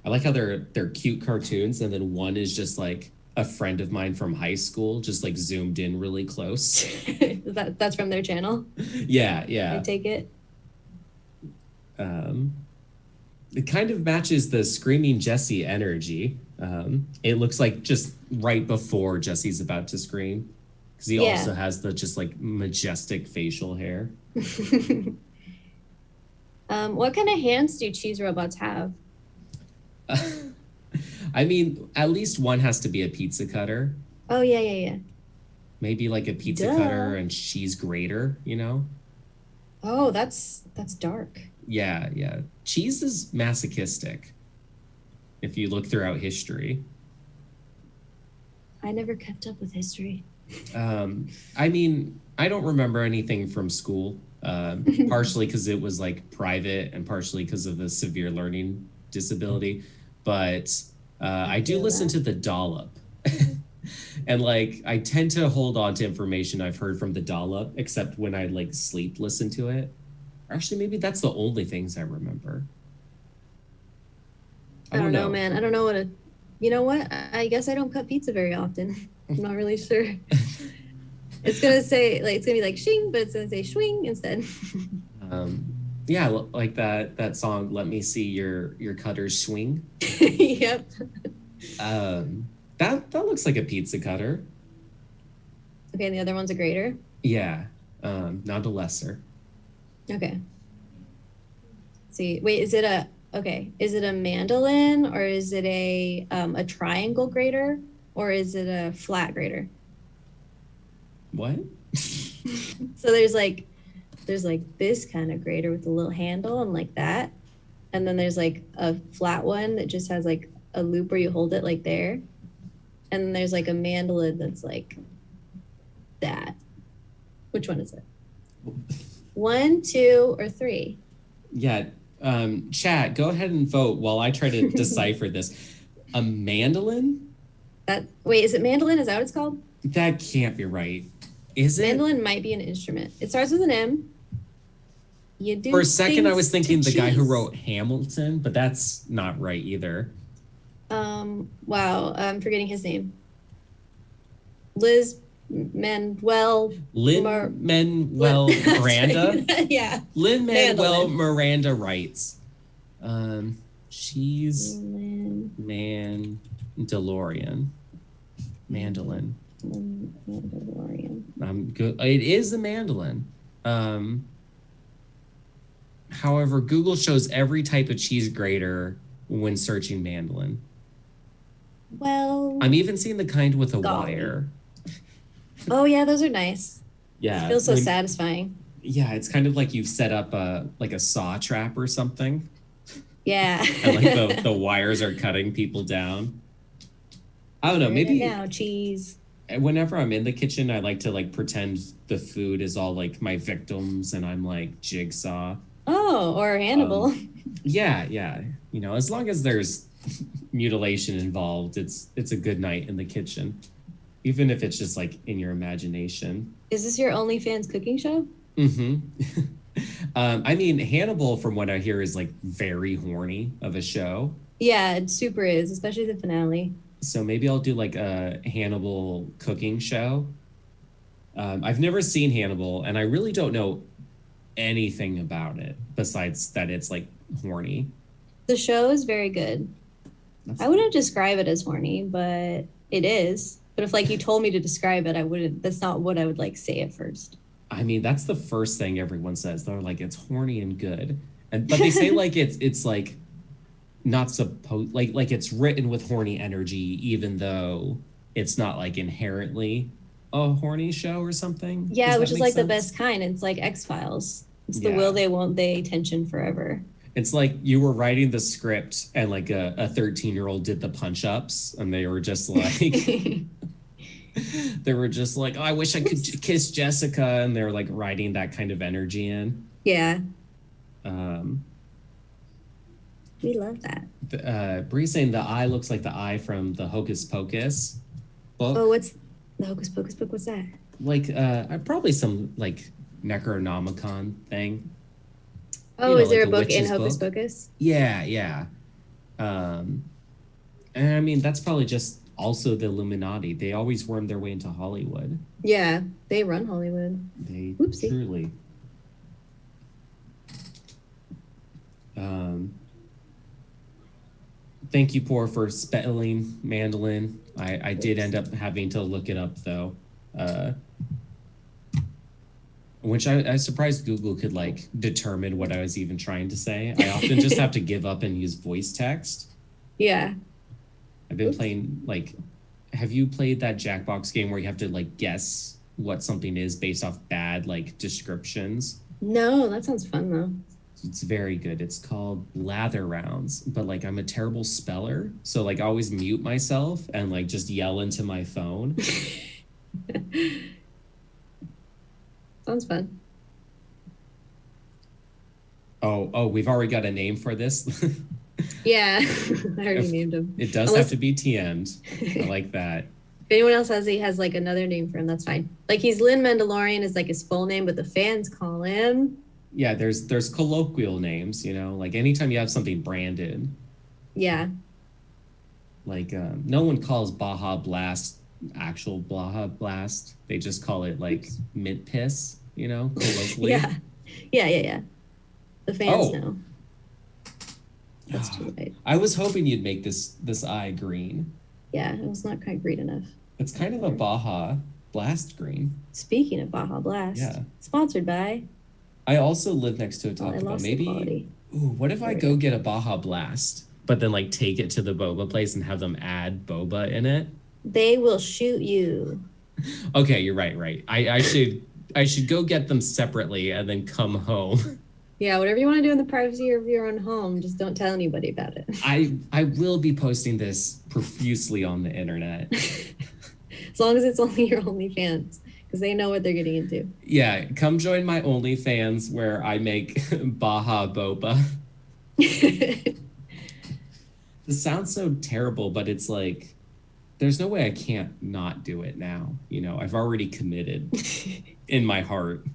I like how they're cute cartoons, and then one is just like a friend of mine from high school, just like zoomed in really close. That's from their channel. Yeah. I take it. It kind of matches the Screaming Jesse energy. It looks like just right before Jesse's about to scream, because he also has the just like majestic facial hair. What kind of hands do cheese robots have? I mean, at least one has to be a pizza cutter. Oh yeah. Maybe like a pizza cutter and cheese grater, Oh, that's dark. Yeah. Cheese is masochistic. If you look throughout history. I never kept up with history. I mean, I don't remember anything from school, partially because it was like private and partially because of the severe learning disability, but I do feel listen that. to the dollop. And like I tend to hold on to information I've heard from the dollop, except when I like sleep listen to it. Actually, maybe that's the only things I remember. I I don't don't know, know. man. I don't know what a. You know what? I guess I don't cut pizza very often. I'm not really sure. It's gonna say like it's gonna be like shing, but it's gonna say swing instead. Um, yeah, like that song. Let me see your cutters swing. Yep. That looks like a pizza cutter. Okay, and the other one's a grater. Yeah, not a lesser. Okay. See, wait, is it a okay? Is it a mandolin or is it a triangle grater or is it a flat grater? What? So there's like this kind of grater with a little handle and like that, and then there's like a flat one that just has like a loop where you hold it like there, and then there's like a mandolin that's like that. Which one is it? 1, 2, or 3? Yeah, chat. Go ahead and vote while I try to decipher this. A mandolin? That wait, is it mandolin? Is that what it's called? That can't be right. Is it? Mandolin might be an instrument. It starts with an M. You do For a second, I things was thinking to the guy who cheese. wrote Hamilton, but that's not right either. Wow, I'm forgetting his name. Liz Manuel. Lin Manuel Miranda. Yeah. Lin Manuel Mandolin. Miranda writes, she's Mandalorian. Mandolin. Mandalorian. I'm good. It is a mandolin. However, Google shows every type of cheese grater when searching mandolin. Well. I'm even seeing the kind with a Golly. wire. Oh yeah, those are nice. Yeah, Feels so when- satisfying. Yeah, it's kind of like you've set up a saw trap or something, Yeah. and like the wires are cutting people down. I don't know. Maybe now cheese. whenever I'm in the kitchen, I like to like pretend the food is all like my victims, and I'm like Jigsaw. Oh, or Hannibal. Yeah, yeah. You know, as long as there's mutilation involved, it's a good night in the kitchen, even if it's just like in your imagination. Is this your OnlyFans cooking show? Mm-hmm. I mean, Hannibal, from what I hear, is like very horny of a show. Yeah, it super is, especially the finale. So maybe I'll do like a Hannibal cooking show. I've never seen Hannibal, and I really don't know anything about it besides that it's like horny. The show is very good. That's- I wouldn't describe it as horny, but it is. But if like you told me to describe it, I wouldn't. That's not what I would like say at first. I mean, that's the first thing everyone says. They're like, it's horny and good, but they say like it's like not supposed like it's written with horny energy, even though it's not like inherently a horny show or something. Yeah, Does which that is make like the sense? best kind. It's like X-Files. It's the Yeah. will they won't they tension forever. It's like you were writing the script and like a 13-year-old did the punch-ups and they were just like they were just like, oh, I wish I could kiss Jessica, and they're like writing that kind of energy in. Yeah, Um we love that. Bree's saying the eye looks like the eye from the Hocus Pocus book. Oh, what's the Hocus Pocus book? What's that? Like probably some like Necronomicon thing. Oh, You know, is there like a a book in witch's Hocus book? Pocus? Yeah. And I mean that's probably just also the Illuminati. They always worm their way into Hollywood. Yeah, they run Hollywood. They Oopsie. truly. Thank you, Poor, for spelling mandolin. I did end up having to look it up though. Which I was surprised Google could like determine what I was even trying to say. I often just have to give up and use voice text. Yeah. I've been Oops. playing like, have you played that Jackbox game where you have to like guess what something is based off bad like descriptions? No, that sounds fun though. It's very good. It's called Lather Rounds, but like I'm a terrible speller, so like I always mute myself and like just yell into my phone. Sounds fun. Oh, we've already got a name for this. Yeah, I already If- named him. It does Unless- have to be TM'd. I like that. If anyone else has like another name for him, that's fine. Like he's Lin Mandalorian is like his full name, but the fans call him. Yeah, there's colloquial names, like anytime you have something branded, Yeah. like no one calls Baja Blast actual Baja Blast. They just call it like mint piss, colloquially. Yeah. Yeah. The fans Oh. know. That's too late. I was hoping you'd make this eye green. Yeah, it was not quite green enough. It's kind of a Baja Blast green. Speaking of Baja Blast, Yeah. sponsored by. I also live next to a I Taco Bell. lost the Maybe, quality. what if I go get a Baja Blast, but then like take it to the boba place and have them add boba in it? They will shoot you. Okay, you're right. I should go get them separately and then come home. Yeah, whatever you want to do in the privacy of your own home, just don't tell anybody about it. I will be posting this profusely on the internet. As long as it's only your OnlyFans, because they know what they're getting into. Yeah, come join my OnlyFans where I make Baja boba. This sounds so terrible, but it's like there's no way I can't not do it now. I've already committed in my heart.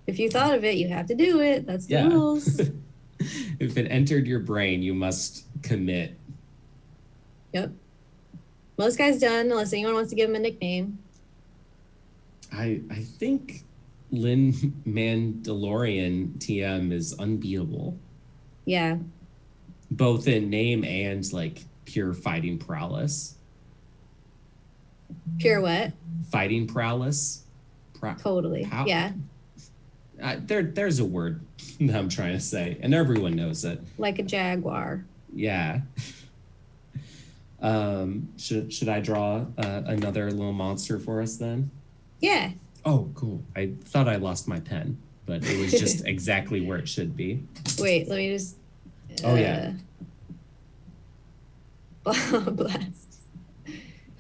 If you thought of it, you have to do it. That's the Yeah. rules. If it entered your brain, you must commit. Yep. Well, this guy's done, unless anyone wants to give him a nickname. I think Lin Mandalorian TM is unbeatable, Yeah. both in name and like pure fighting prowess. Pure what? Fighting prowess. Totally. How- Yeah. There's a word that I'm trying to say, and everyone knows it. Like a jaguar. Yeah. Should I draw another little monster for us then? Yeah. Oh, cool. I thought I lost my pen, but it was just exactly where it should be. Wait, let me just. Oh, yeah. Baja Blast.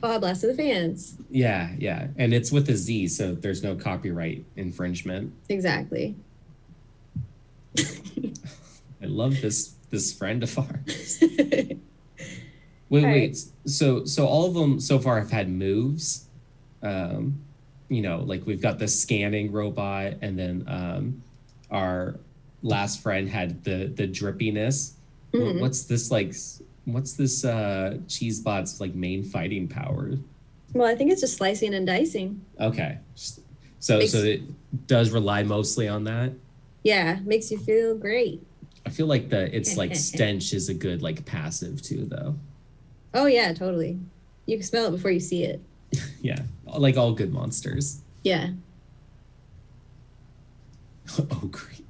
Baja Blast to the fans. Yeah. And it's with a Z, so there's no copyright infringement. Exactly. I love this friend of ours. Wait. So all of them so far have had moves. Like we've got the scanning robot, and then our last friend had the drippiness. Mhm. What's this like? What's this cheesebot's like main fighting power? Well, I think it's just slicing and dicing. Okay, so it does rely mostly on that. Yeah, makes you feel great. I feel like it's like stench is a good like passive too, though. Oh yeah, totally. You can smell it before you see it. Yeah, like all good monsters. Yeah. Oh, great.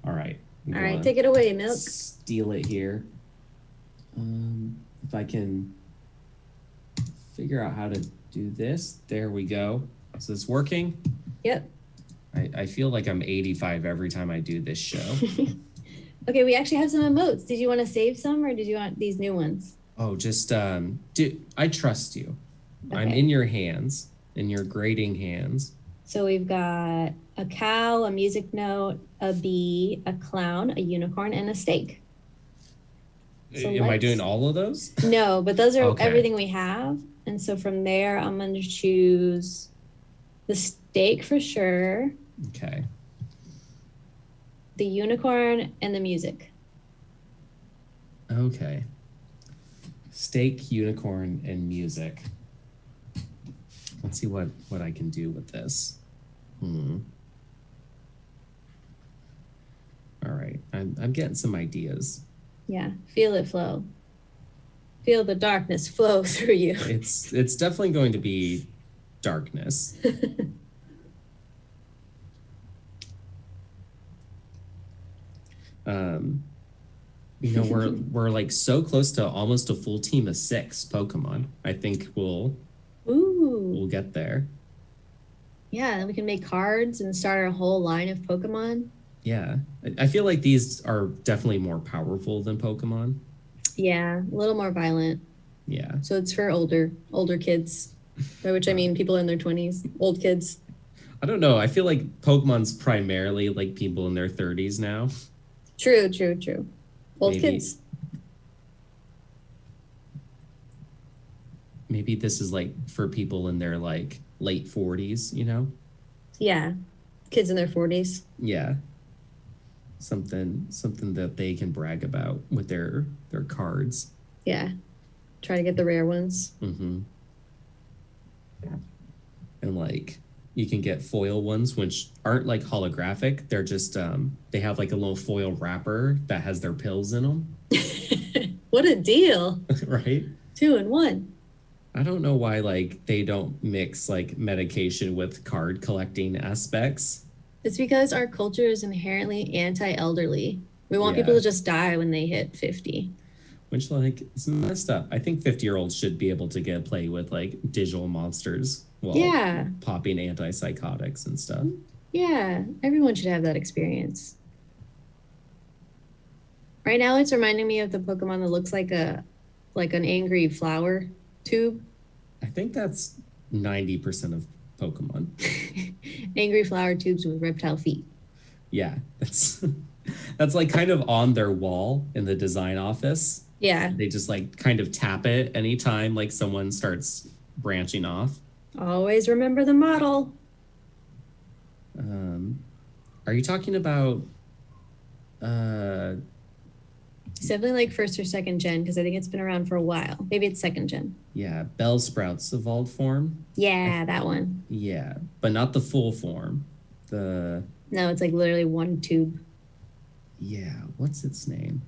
All right. All right, take it away, Milk. Steal it here. If I can figure out how to do this. There we go. Is this working? Yep. I feel like I'm 85 every time I do this show. Okay, we actually have some emotes. Did you want to save some, or did you want these new ones? Oh, just I trust you. I'm Okay. in your hands, in your grading hands. So we've got a cow, a music note, a bee, a clown, a unicorn, and a steak. So Am I let's- doing all of those? No, but those are Okay. everything we have. And so from there, I'm going to choose the steak for sure, Okay. the unicorn, and the music. Okay. Steak, unicorn, and music. Let's see what I can do with this. All right. I'm getting some ideas. Yeah, feel it flow. Feel the darkness flow through you. It's definitely going to be darkness. We're like so close to almost a full team of 6 Pokemon. I think we'll Ooh. get there. Yeah, then we can make cards and start a whole line of Pokemon. Yeah. I feel like these are definitely more powerful than Pokemon. Yeah, a little more violent. Yeah. So it's for older kids, by which I mean people in their 20s, old kids. I don't know. I feel like Pokemon's primarily like people in their 30s now. True, true, true. Old Maybe- kids. Maybe this is like for people in their like late 40s, you know? Yeah. Kids in their 40s. Yeah. Something that they can brag about with their cards. Yeah. Try to get the rare ones. Mm-hmm. And like you can get foil ones which aren't like holographic. They're just they have like a little foil wrapper that has their pills in them. What a deal. Right? 2 in 1. I don't know why like they don't mix like medication with card collecting aspects. It's because our culture is inherently anti-elderly. We want Yeah. people to just die when they hit 50. Which like is messed up. I think 50-year-olds should be able to get play with like digital monsters while Yeah. popping antipsychotics and stuff. Yeah. Everyone should have that experience. Right now it's reminding me of the Pokemon that looks like an angry flower tube. I think that's 90% of Pokemon. Angry flower tubes with reptile feet. Yeah, that's like kind of on their wall in the design office. Yeah. They just like kind of tap it anytime like someone starts branching off. Always remember the model. Are you talking about It's definitely like first or second gen because I think it's been around for a while. Maybe it's second gen. yeah, Bellsprout's evolved form? Yeah, that one. Yeah, but not the full form. The No, it's like literally one tube. yeah, what's its name?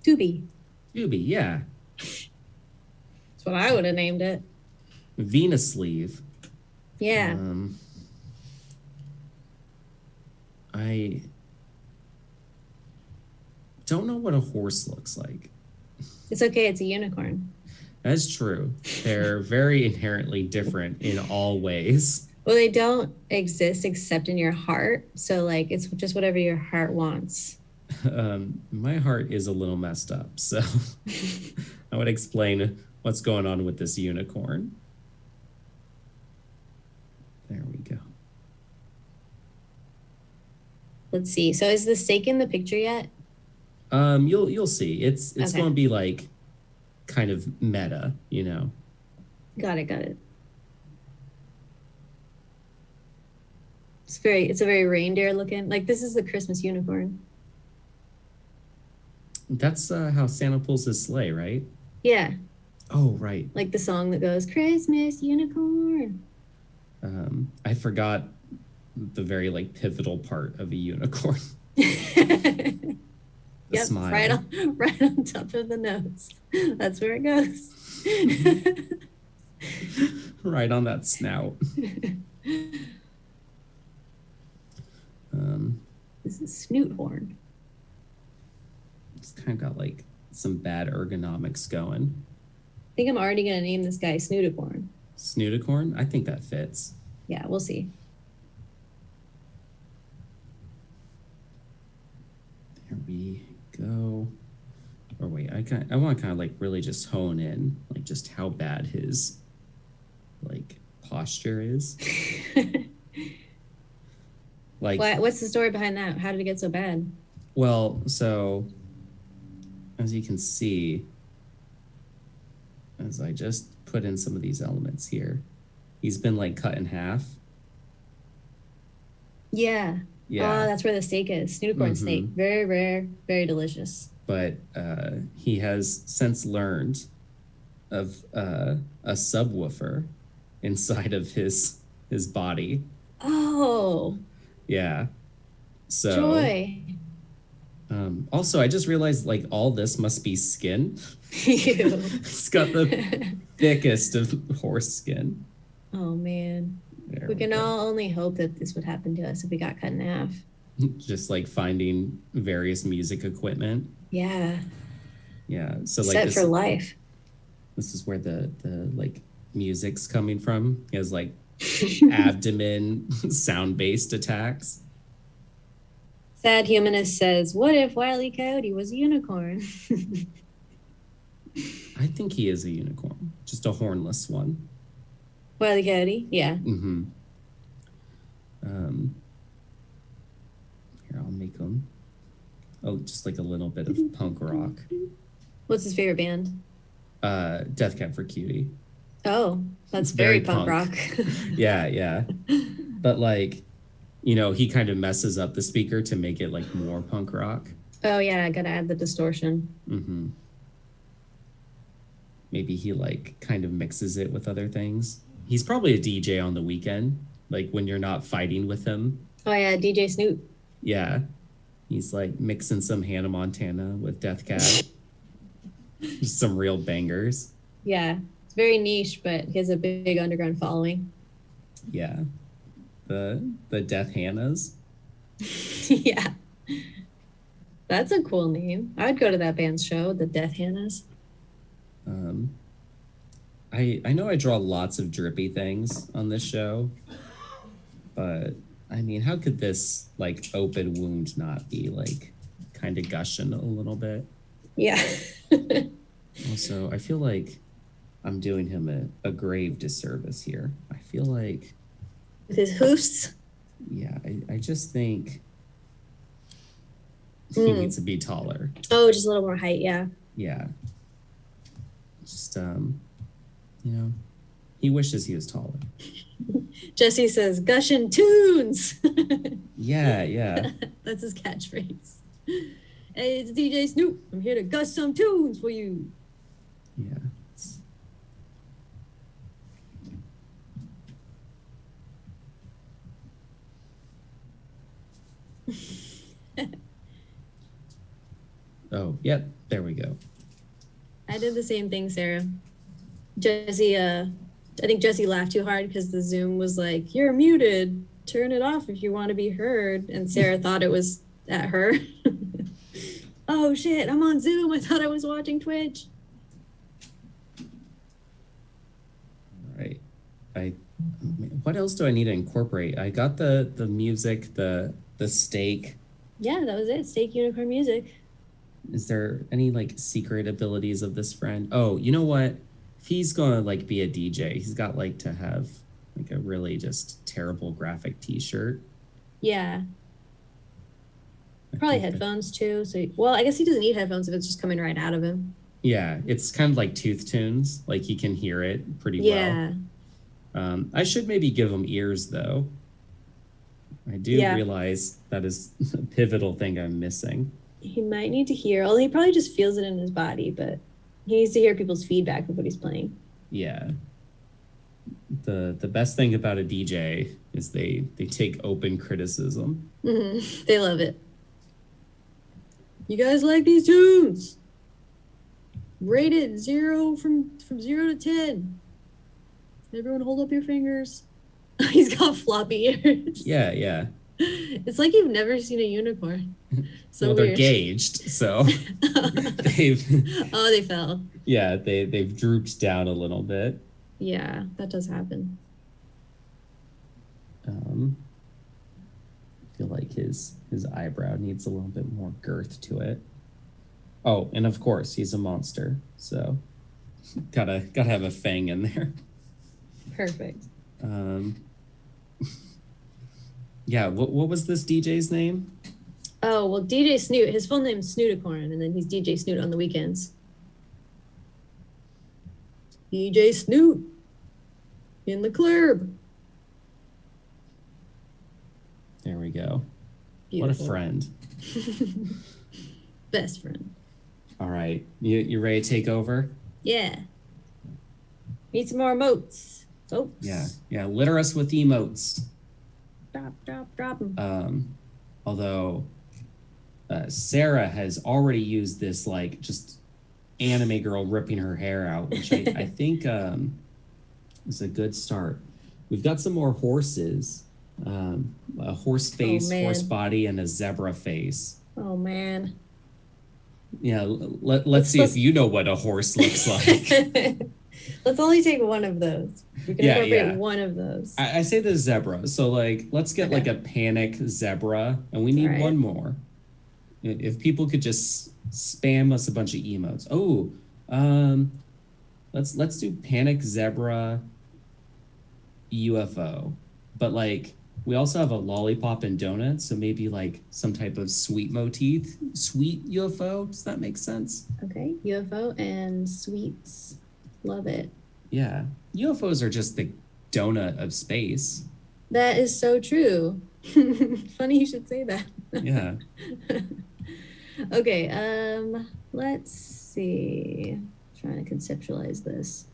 Tubby. Yubi, yeah. That's what I would have named it. Venus sleeve. Yeah. I don't know what a horse looks like. It's okay. It's a unicorn. That's true. They're very inherently different in all ways. Well, they don't exist except in your heart. So, like, it's just whatever your heart wants. My heart is a little messed up, so I would explain what's going on with this unicorn. There we go. Let's see. So, is the steak in the picture yet? You'll see. It's Okay. going to be like kind of meta, you know. Got it. It's a very reindeer looking. Like, this is the Christmas unicorn. That's how Santa pulls his sleigh, right? Yeah. Oh, right. Like the song that goes, Christmas unicorn. I forgot the very like pivotal part of a unicorn. The Yep, smile. right on top of the nose. That's where it goes. Right on that snout. This is snoot horn. It's kind of got like some bad ergonomics going. I think I'm already gonna name this guy Snooticorn. Snooticorn? I think that fits. Yeah, we'll see. There we go. Or wait, I want to kind of like really just hone in like just how bad his like posture is. Like What's the story behind that? How did it get so bad? well, so as you can see, as I just put in some of these elements here, he's been like cut in half. Yeah. Yeah. Oh, that's where the steak is. Snooticorn steak. Very rare, very delicious. But he has since learned of a subwoofer inside of his body. Oh, Yeah. So joy. Also, I just realized like all this must be skin. Ew. It's got the thickest of horse skin. Oh, man. There We can go. all only hope that this would happen to us if we got cut in half. Just like finding various music equipment. Yeah. Yeah. So like Set this, for life. this is where the like music's coming from. He has like abdomen sound-based attacks. Sad Humanist says, what if Wile E. Coyote was a unicorn? I think he is a unicorn, just a hornless one. Wile E. Coyote? Yeah. Mm-hmm. Here, I'll make like them. Oh, just like a little bit of punk rock. What's his favorite band? Death Cab for Cutie. Oh, that's very punk rock. Yeah. But like, you know, he kind of messes up the speaker to make it like more punk rock. Oh yeah, I gotta add the distortion. Mm-hmm. Maybe he like kind of mixes it with other things. He's probably a DJ on the weekend, like when you're not fighting with him. Oh yeah, DJ Snoop. Yeah. He's like mixing some Hannah Montana with Death Cab. Just some real bangers. Yeah, it's very niche, but he has a big underground following. Yeah. The Death Hannahs. Yeah. That's a cool name. I'd go to that band's show, the Death Hannahs. I know I draw lots of drippy things on this show, but I mean, how could this like open wound not be like kind of gushing a little bit? Yeah. Also, I feel like I'm doing him a grave disservice here. I feel like, With his hoofs. yeah, I just think he needs to be taller. Oh, just a little more height, yeah. Yeah. Just, you know, he wishes he was taller. Jesse says, gushing tunes. Yeah. That's his catchphrase. Hey, it's DJ Snoop. I'm here to gush some tunes for you. Yeah. Oh, yep. There we go. I did the same thing, Sarah. Jesse, I think Jesse laughed too hard because the Zoom was like, you're muted. Turn it off if you want to be heard. And Sarah thought it was at her. Oh shit, I'm on Zoom. I thought I was watching Twitch. All right. What else do I need to incorporate? I got the music, the steak. Yeah, that was it. Steak Unicorn music. Is there any like secret abilities of this friend? Oh, you know what? If he's gonna like be a DJ, he's got like to have like a really just terrible graphic t-shirt. Yeah. I Probably think that- headphones too. So, well, I guess he doesn't need headphones if it's just coming right out of him. Yeah, it's kind of like Tooth Tunes. Like he can hear it pretty Yeah. well. I should maybe give him ears though. I do Yeah. realize that is a pivotal thing I'm missing. He might need to hear, although he probably just feels it in his body, but he needs to hear people's feedback of what he's playing. Yeah. The best thing about a DJ is they take open criticism. Mm-hmm. They love it. You guys like these tunes? Rate it 0 from 0 to 10. Everyone hold up your fingers. He's got floppy ears. Yeah. It's like you've never seen a unicorn. So Well, they're weird. gauged, so they've Oh, they fell. yeah, they've drooped down a little bit. Yeah, that does happen. I feel like his eyebrow needs a little bit more girth to it. Oh, and of course he's a monster, so gotta have a fang in there. Perfect. Yeah, what was this DJ's name? Oh, well, DJ Snoot, his full name's Snooticorn, and then he's DJ Snoot on the weekends. DJ Snoot in the club. There we go. Beautiful. What a friend. Best friend. All right, you ready to take over? Yeah. Need some more emotes, folks. Yeah, litter us with emotes. Drop them. Although Sarah has already used this like just anime girl ripping her hair out, which I think is a good start. We've got some more horses, a horse face, man. horse body, and a zebra face. Oh, man. Yeah, let's see if you know what a horse looks like. Let's only take one of those. We can Yeah, incorporate yeah. one of those. I say the zebra. So like, let's get Okay. like a panic zebra, and we need All right. one more. If people could just spam us a bunch of emotes. Oh, let's do panic zebra UFO, but like We also have a lollipop and donut, so maybe like some type of sweet motif, sweet UFO. Does that make sense? Okay, UFO and sweets. Love it. Yeah. UFOs are just the donut of space. That is so true. Funny you should say that. Yeah. Okay, let's see. Trying to conceptualize this.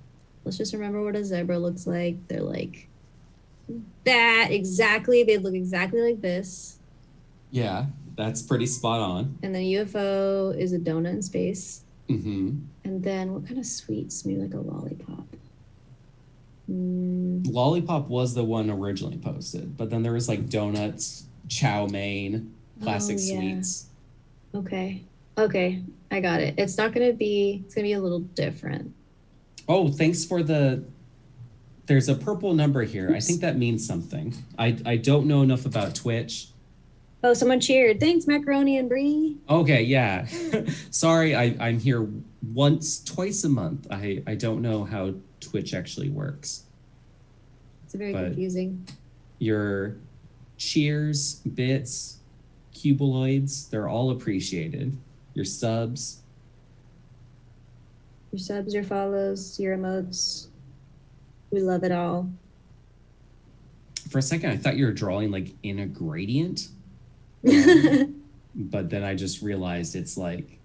Let's just remember what a zebra looks like. They're like that exactly. They look exactly like this. Yeah, that's pretty spot on. And then UFO is a donut in space. Mm-hmm. And then what kind of sweets? Maybe like a lollipop. Lollipop was the one originally posted, but then there was like donuts, chow mein, classic yeah. sweets. Okay. Okay. I got it. It's gonna be a little different. Oh, thanks for there's a purple number here. Oops. I think that means something. I don't know enough about Twitch. Oh, someone cheered. Thanks, Macaroni and Brie. Okay, yeah. Sorry, I'm here twice a month. I don't know how Twitch actually works. It's very But- confusing. Your cheers, bits, cubuloids, they're all appreciated. Your subs. Your subs, your follows, your emotes. We love it all. For a second, I thought you were drawing like in a gradient. But then I just realized it's like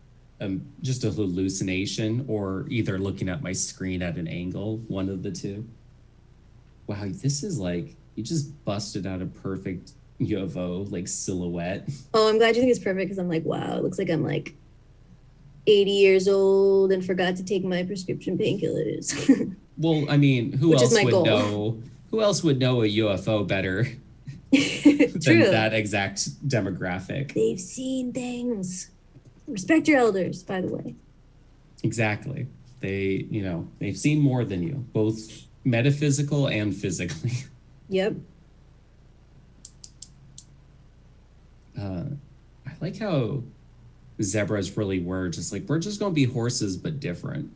just a hallucination or either looking at my screen at an angle, one of the two. Wow, this is like, you just busted out a perfect UFO like silhouette. Oh, I'm glad you think it's perfect because I'm like, wow, it looks like I'm like 80 years old and forgot to take my prescription painkillers. Well, I mean, who Which is else my would goal. know? Who else would know a UFO better True. than that exact demographic? They've seen things. Respect your elders, by the way. Exactly. They've seen more than you, both metaphysical and physically. Yep. I like how zebras really were just like, we're just going to be horses, but different.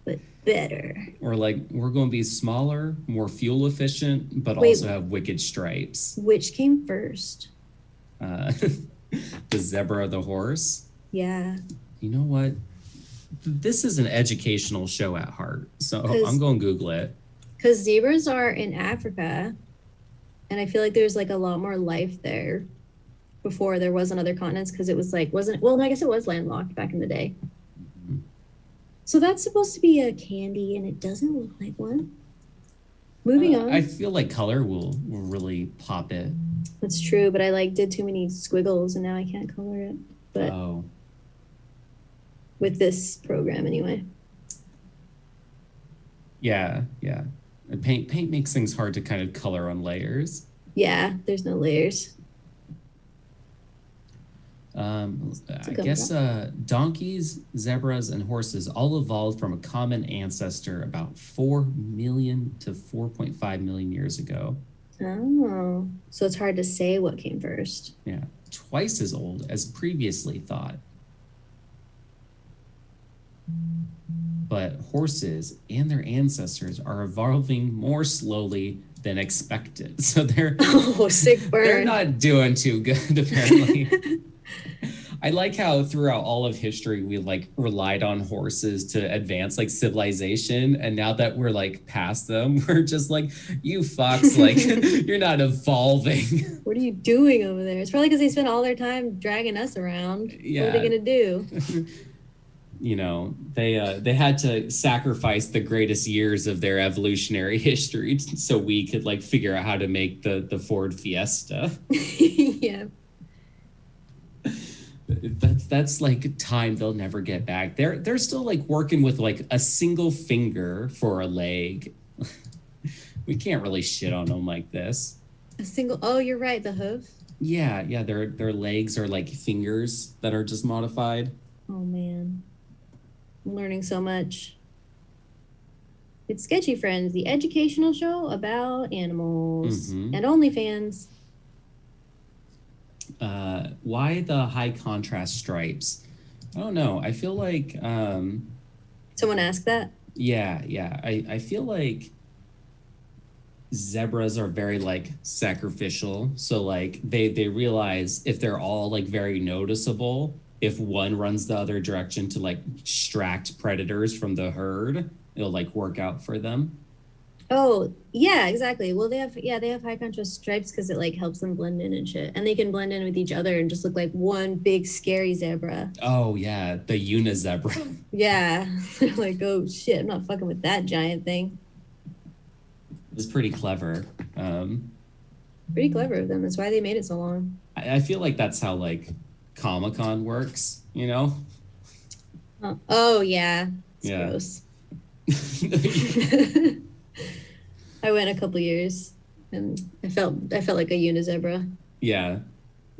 But better. Or like, we're going to be smaller, more fuel efficient, but Wait. also have wicked stripes. Which came first? The zebra or the horse. Yeah. You know what? This is an educational show at heart. So 'Cause- I'm going to Google it. Because zebras are in Africa, and I feel like there's like a lot more life there before there was on other continents because it was like, well, no, I guess it was landlocked back in the day. So that's supposed to be a candy, and it doesn't look like one. Moving on. I feel like color will really pop it. That's true, but I like did too many squiggles, and now I can't color it. But Oh, with this program, anyway. yeah. And paint makes things hard to kind of color on layers. Yeah, there's no layers. I good guess donkeys, zebras, and horses all evolved from a common ancestor about 4 million to 4.5 million years ago. Oh, so it's hard to say what came first. Yeah, twice as old as previously thought. But horses and their ancestors are evolving more slowly than expected. So they're Oh, sick burn. they're not doing too good, apparently. I like how throughout all of history we like relied on horses to advance like civilization, and now that we're like past them, we're just like, you fucks, like you're not evolving. What are you doing over there? It's probably because they spent all their time dragging us around. Yeah. What are they gonna do? You know, they had to sacrifice the greatest years of their evolutionary history so we could like figure out how to make the Ford Fiesta. Yeah. That's like time they'll never get back. They're still like working with like a single finger for a leg. We can't really shit on them like this. A single. Oh, you're right. The hoof. Yeah, their legs are like fingers that are just modified. Oh man, I'm learning so much. It's Sketchy Friends, the educational show about animals Mhm. and OnlyFans. Why the high contrast stripes? I don't know. I feel like Someone asked that. yeah. I feel like zebras are very like sacrificial. So like they realize if they're all like very noticeable, if one runs the other direction to like distract predators from the herd, it'll like work out for them. Oh, yeah, exactly. Well, they have high contrast stripes because it like helps them blend in and shit. And they can blend in with each other and just look like one big scary zebra. Oh yeah, the unizebra. Yeah. They're like, oh shit, I'm not fucking with that giant thing. It's pretty clever. Pretty clever of them. That's why they made it so long. I feel like that's how like Comic-Con works, you know? Oh yeah. It's Yeah. gross. I went a couple years and I felt like a unizebra. Yeah.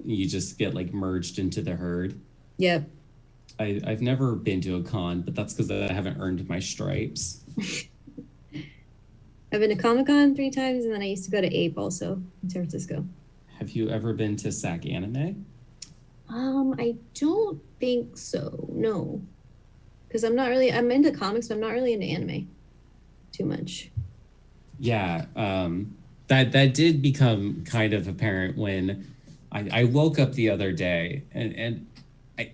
You just get like merged into the herd. Yep. I've never been to a con, but that's because I haven't earned my stripes. I've been to Comic-Con 3 times and then I used to go to Ape also in San Francisco. Have you ever been to SAC Anime? I don't think so. No. Because I'm into comics, but I'm not really into anime too much. Yeah, that did become kind of apparent when I woke up the other day and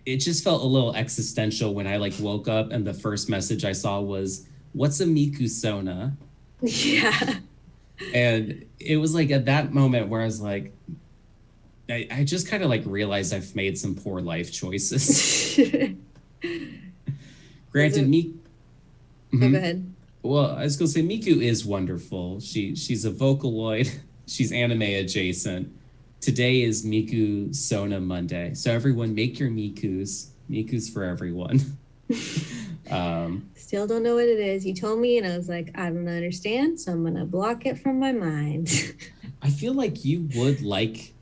it just felt a little existential when I like woke up and the first message I saw was, "What's a Miku Sona?" Yeah. And it was like at that moment where I was like, I just kind of like realized I've made some poor life choices. Granted, me. Oh, Mhm. go ahead. Well, I was gonna say Miku is wonderful. She's a Vocaloid. She's anime adjacent. Today is Miku Sona Monday, so everyone make your Mikus. Mikus for everyone. Still don't know what it is. You told me, and I was like, I don't understand, so I'm gonna block it from my mind. I feel like you would like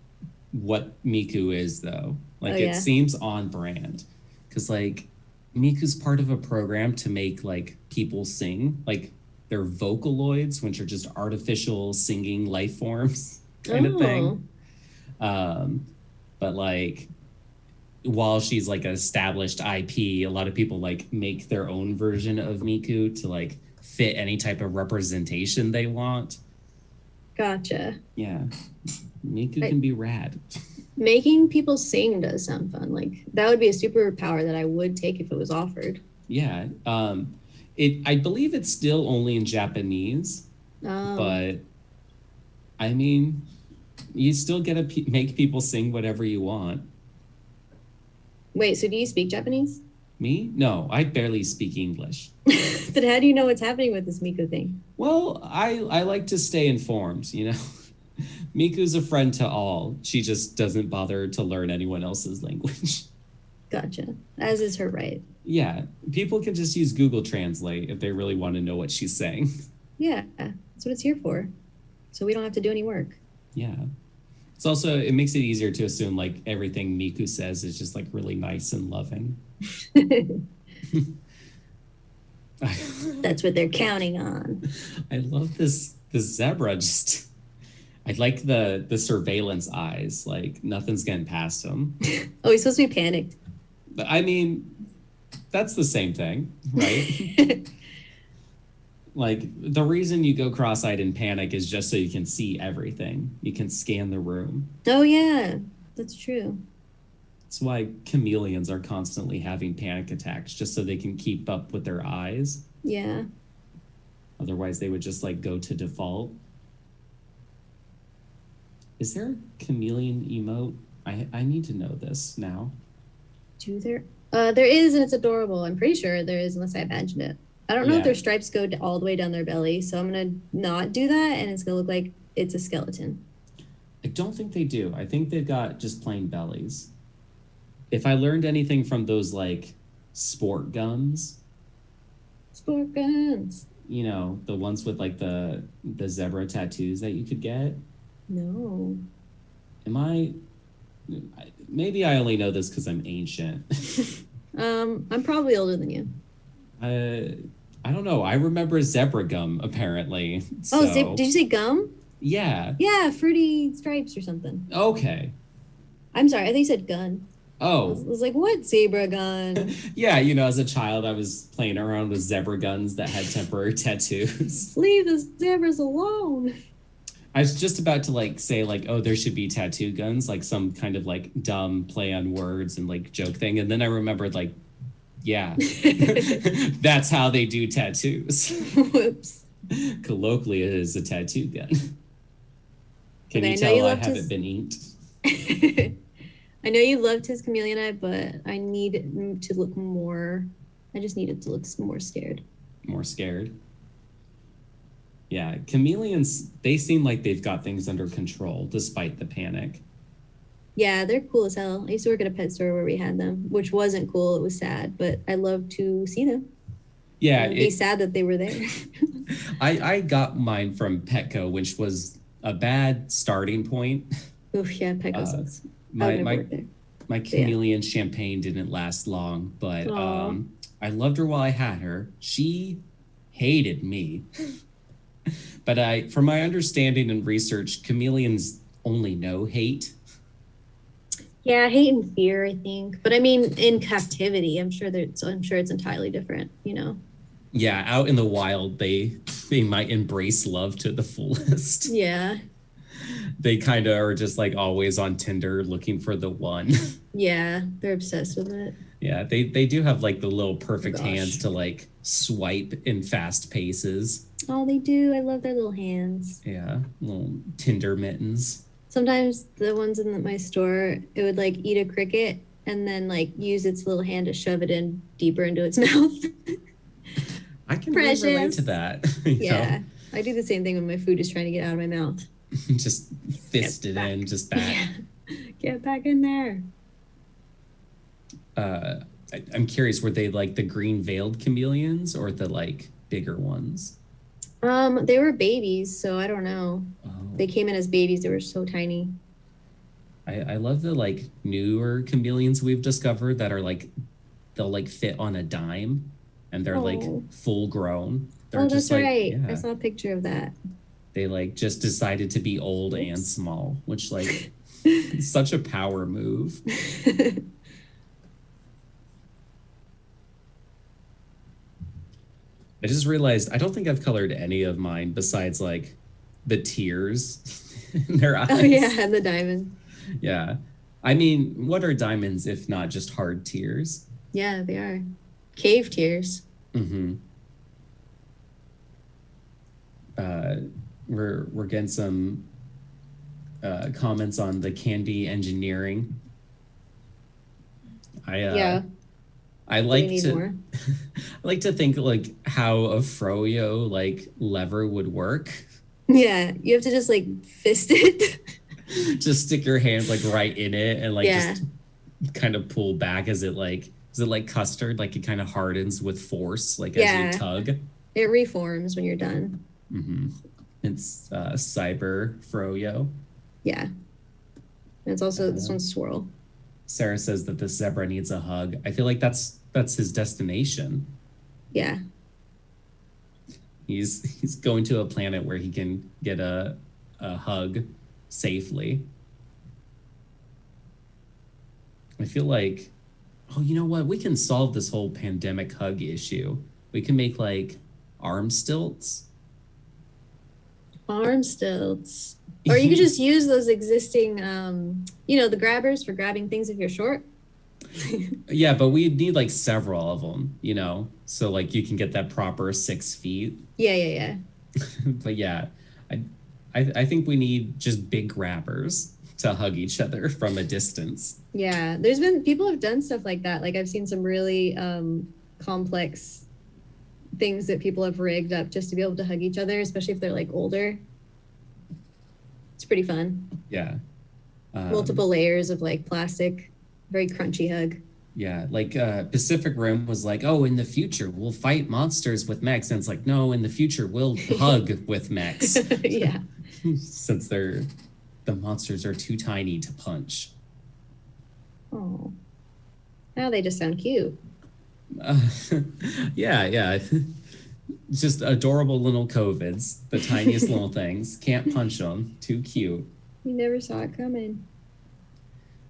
what Miku is, though. Like Oh, it yeah? seems on brand, because like Miku's part of a program to make like people sing. Like they're Vocaloids, which are just artificial singing life forms kind of thing. But like while she's like an established IP, a lot of people like make their own version of Miku to like fit any type of representation they want. Gotcha. Yeah. Miku can be rad. Making people sing does sound fun. Like that would be a superpower that I would take if it was offered. Yeah. I believe it's still only in Japanese, but I mean, you still get to make people sing whatever you want. Wait, so do you speak Japanese? Me? No, I barely speak English. But how do you know what's happening with this Miku thing? Well, I like to stay informed, you know. Miku's a friend to all. She just doesn't bother to learn anyone else's language. Gotcha. As is her right. Yeah, people can just use Google Translate if they really want to know what she's saying. Yeah, that's what it's here for. So we don't have to do any work. Yeah. It's also, it makes it easier to assume like everything Miku says is just like really nice and loving. That's what they're counting on. I love this zebra. Just I like the surveillance eyes. Like nothing's getting past him. Oh, he's supposed to be panicked. But I mean, that's the same thing, right? Like the reason you go cross-eyed in panic is just so you can see everything. You can scan the room. Oh yeah, that's true. That's why chameleons are constantly having panic attacks, just so they can keep up with their eyes. Yeah. Otherwise, they would just like go to default. Is there a chameleon emote? I need to know this now. There is, and it's adorable. I'm pretty sure there is, unless I imagined it. I don't know Yeah. if their stripes go all the way down their belly, so I'm gonna not do that, and it's gonna look like it's a skeleton. I don't think they do. I think they've got just plain bellies. If I learned anything from those like sport gums, Sport guns. you know, the ones with like the zebra tattoos that you could get. No. Maybe I only know this because I'm ancient. I'm probably older than you. I don't know. I remember zebra gum apparently. Oh, So, did you say gum? yeah. Yeah, fruity stripes or something. Okay. I'm sorry, I think you said gun. I Oh, was like, what zebra gun? yeah. You know, as a child, I was playing around with zebra guns that had temporary tattoos. Leave the zebras alone. I was just about to like say like, oh, there should be tattoo guns, like some kind of like dumb play on words and like joke thing. And then I remembered like, yeah, that's how they do tattoos. Whoops. Colloquially, it is a tattoo gun. Can Okay, you I know tell you I loved haven't his- been inked? I know you loved his chameleon eye, but I need him to look more. I just need it to look more scared. More scared. Yeah, chameleons, they seem like they've got things under control despite the panic. Yeah, they're cool as hell. I used to work at a pet store where we had them, which wasn't cool. It was sad, but I love to see them. Yeah, And be sad that they were there. I got mine from Petco, which was a bad starting point. Oof, yeah, Petco sucks. I My would never my work there. my chameleon champagne didn't last long, but Aw. I loved her while I had her. She hated me. But from my understanding and research, chameleons only know hate. Yeah, hate and fear, I think. But I mean, in captivity, I'm sure it's entirely different, you know? Yeah, out in the wild, they might embrace love to the fullest. Yeah. They kind of are just like always on Tinder looking for the one. Yeah, they're obsessed with it. Yeah, they do have like the little perfect Gosh. hands to like swipe in fast paces. Oh, they do. I love their little hands. Yeah, little Tinder mittens. Sometimes the ones in my store, it would like eat a cricket and then like use its little hand to shove it in deeper into its mouth. I can really relate Precious. to that. you Yeah. know? I do the same thing when my food is trying to get out of my mouth. Just fist it in, just back. Get back in there. I'm curious, were they like the green veiled chameleons or the like bigger ones? They were babies, so I don't know. Oh, They came in as babies. They were so tiny. I love the like newer chameleons we've discovered that are like they'll like fit on a dime and they're like Oh. full grown. They're Oh, just that's like right. yeah, I saw a picture of that. they like just decided to be old and small, which like such a power move. I just realized I don't think I've colored any of mine besides like the tears in their eyes. Oh yeah, and the diamond. Yeah. I mean, what are diamonds if not just hard tears? Yeah, they are. Cave tears. Mm-hmm. We're getting some comments on the candy engineering. Yeah. I We like need to more. I like to think like how a froyo like lever would work. Yeah, you have to just like fist it. Just stick your hand like right in it and like Yeah. just kind of pull back as it like is it like custard, like it kind of hardens with force like Yeah. as you tug. It reforms when you're done. Mm-hmm. It's cyber froyo. Yeah. And it's also this one's swirl. Sarah says that the zebra needs a hug. I feel like that's his destination. Yeah. He's going to a planet where he can get a hug safely. I feel like, oh, you know what? We can solve this whole pandemic hug issue. We can make like arm stilts. Arm stilts. Or you could just use those existing the grabbers for grabbing things if you're short. Yeah, but we need like several of them, you know, so like you can get that proper 6 feet. Yeah. But yeah, I think we need just big grabbers to hug each other from a distance. Yeah. People have done stuff like that. Like I've seen some really complex things that people have rigged up just to be able to hug each other, especially if they're like older. It's pretty fun. Yeah. Multiple layers of like plastic, very crunchy hug. Yeah, like Pacific Rim was like, oh, in the future we'll fight monsters with mechs, and it's like, no, in the future we'll hug with mechs Yeah. since the monsters are too tiny to punch. Oh. Now they just sound cute. Yeah. Just adorable little COVIDs, the tiniest little things. Can't punch them. Too cute. You never saw it coming.